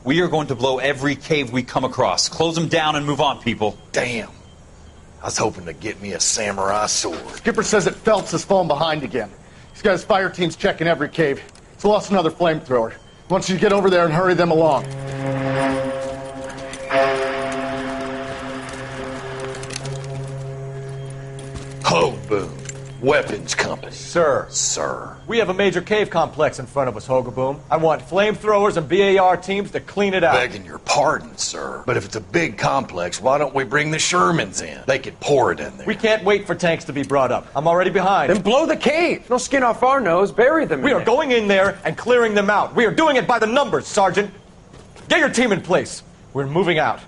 We are going to blow every cave we come across. Close them down and move on, people. Damn. I was hoping to get me a samurai sword. Skipper says that Phelps has fallen behind again. He's got his fire teams checking every cave. He's lost another flamethrower. He wants you to get over there and hurry them along. Ho, boom. Weapons company. Sir. We have a major cave complex in front of us, Hogaboom. I want flamethrowers and BAR teams to clean it out. Begging your pardon, sir. But if it's a big complex, why don't we bring the Shermans in? They could pour it in there. We can't wait for tanks to be brought up. I'm already behind. Then blow the cave. No skin off our nose. Bury them. We are going in there and clearing them out. We are doing it by the numbers, Sergeant. Get your team in place. We're moving out.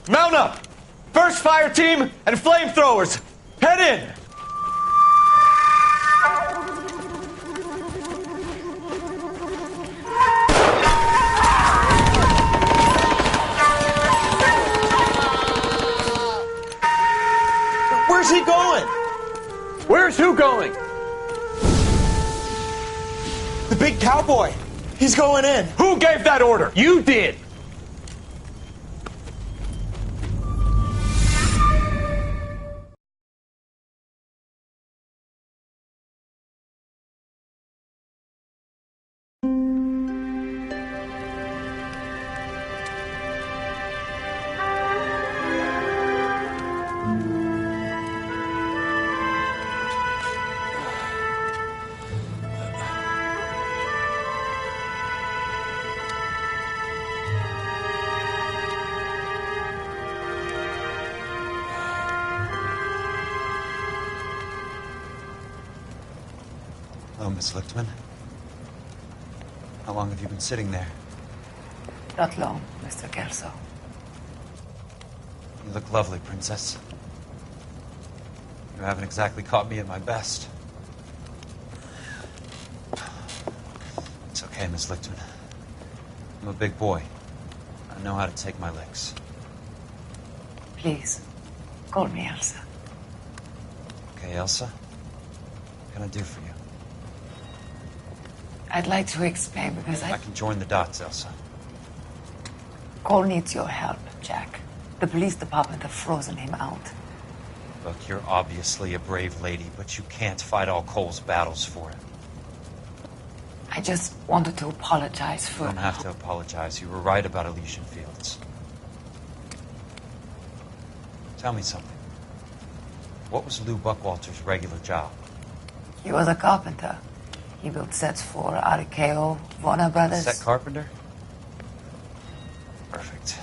Mount up! First fire team and flamethrowers. Head in! Where's he going? Where's who going? The big cowboy. He's going in. Who gave that order? You did. Hello, Miss Lichtman. How long have you been sitting there? Not long, Mr. Kelso. You look lovely, Princess. You haven't exactly caught me at my best. It's okay, Miss Lichtman. I'm a big boy. I know how to take my licks. Please, call me Elsa. Okay, Elsa? What can I do for you? I'd like to explain because I can join the dots, Elsa. Cole needs your help, Jack. The police department have frozen him out. Look, you're obviously a brave lady, but you can't fight all Cole's battles for him. I just wanted to apologize for... You don't have to apologize. You were right about Elysian Fields. Tell me something. What was Lou Buckwalter's regular job? He was a carpenter. He built sets for RKO, Warner Brothers. Set carpenter? Perfect.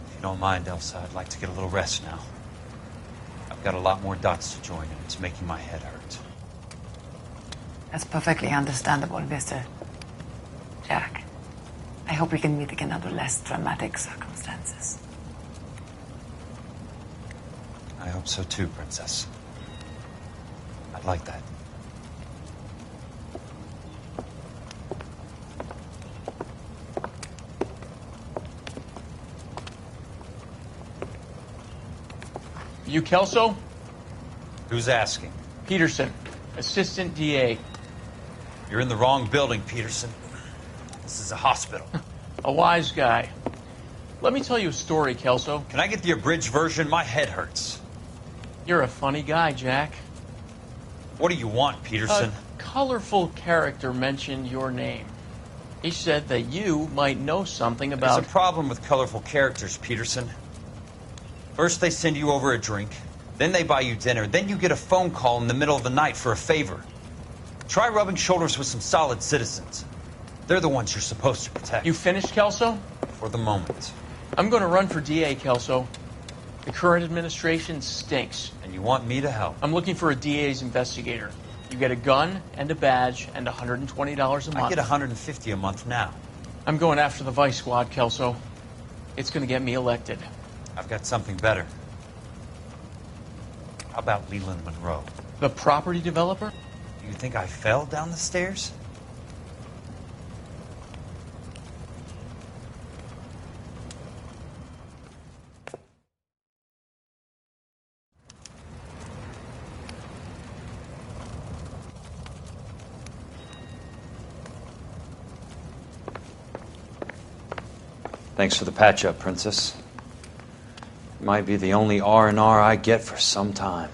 If you don't mind, Elsa, I'd like to get a little rest now. I've got a lot more dots to join, and it's making my head hurt. That's perfectly understandable, Mr. Jack. I hope we can meet again under less dramatic circumstances. I hope so too, Princess. I'd like that. You Kelso? Who's asking? Peterson, Assistant DA. You're in the wrong building, Peterson. This is a hospital. A wise guy. Let me tell you a story, Kelso. Can I get the abridged version? My head hurts. You're a funny guy, Jack. What do you want, Peterson? A colorful character mentioned your name. He said that you might know something about... There's a problem with colorful characters, Peterson. First they send you over a drink, then they buy you dinner, then you get a phone call in the middle of the night for a favor. Try rubbing shoulders with some solid citizens. They're the ones you're supposed to protect. You finished, Kelso? For the moment. I'm going to run for DA, Kelso. The current administration stinks. And you want me to help? I'm looking for a DA's investigator. You get a gun and a badge and $120 a month. I get $150 a month now. I'm going after the Vice Squad, Kelso. It's going to get me elected. I've got something better. How about Leland Monroe? The property developer? Do you think I fell down the stairs? Thanks for the patch-up, Princess. It might be the only R&R I get for some time.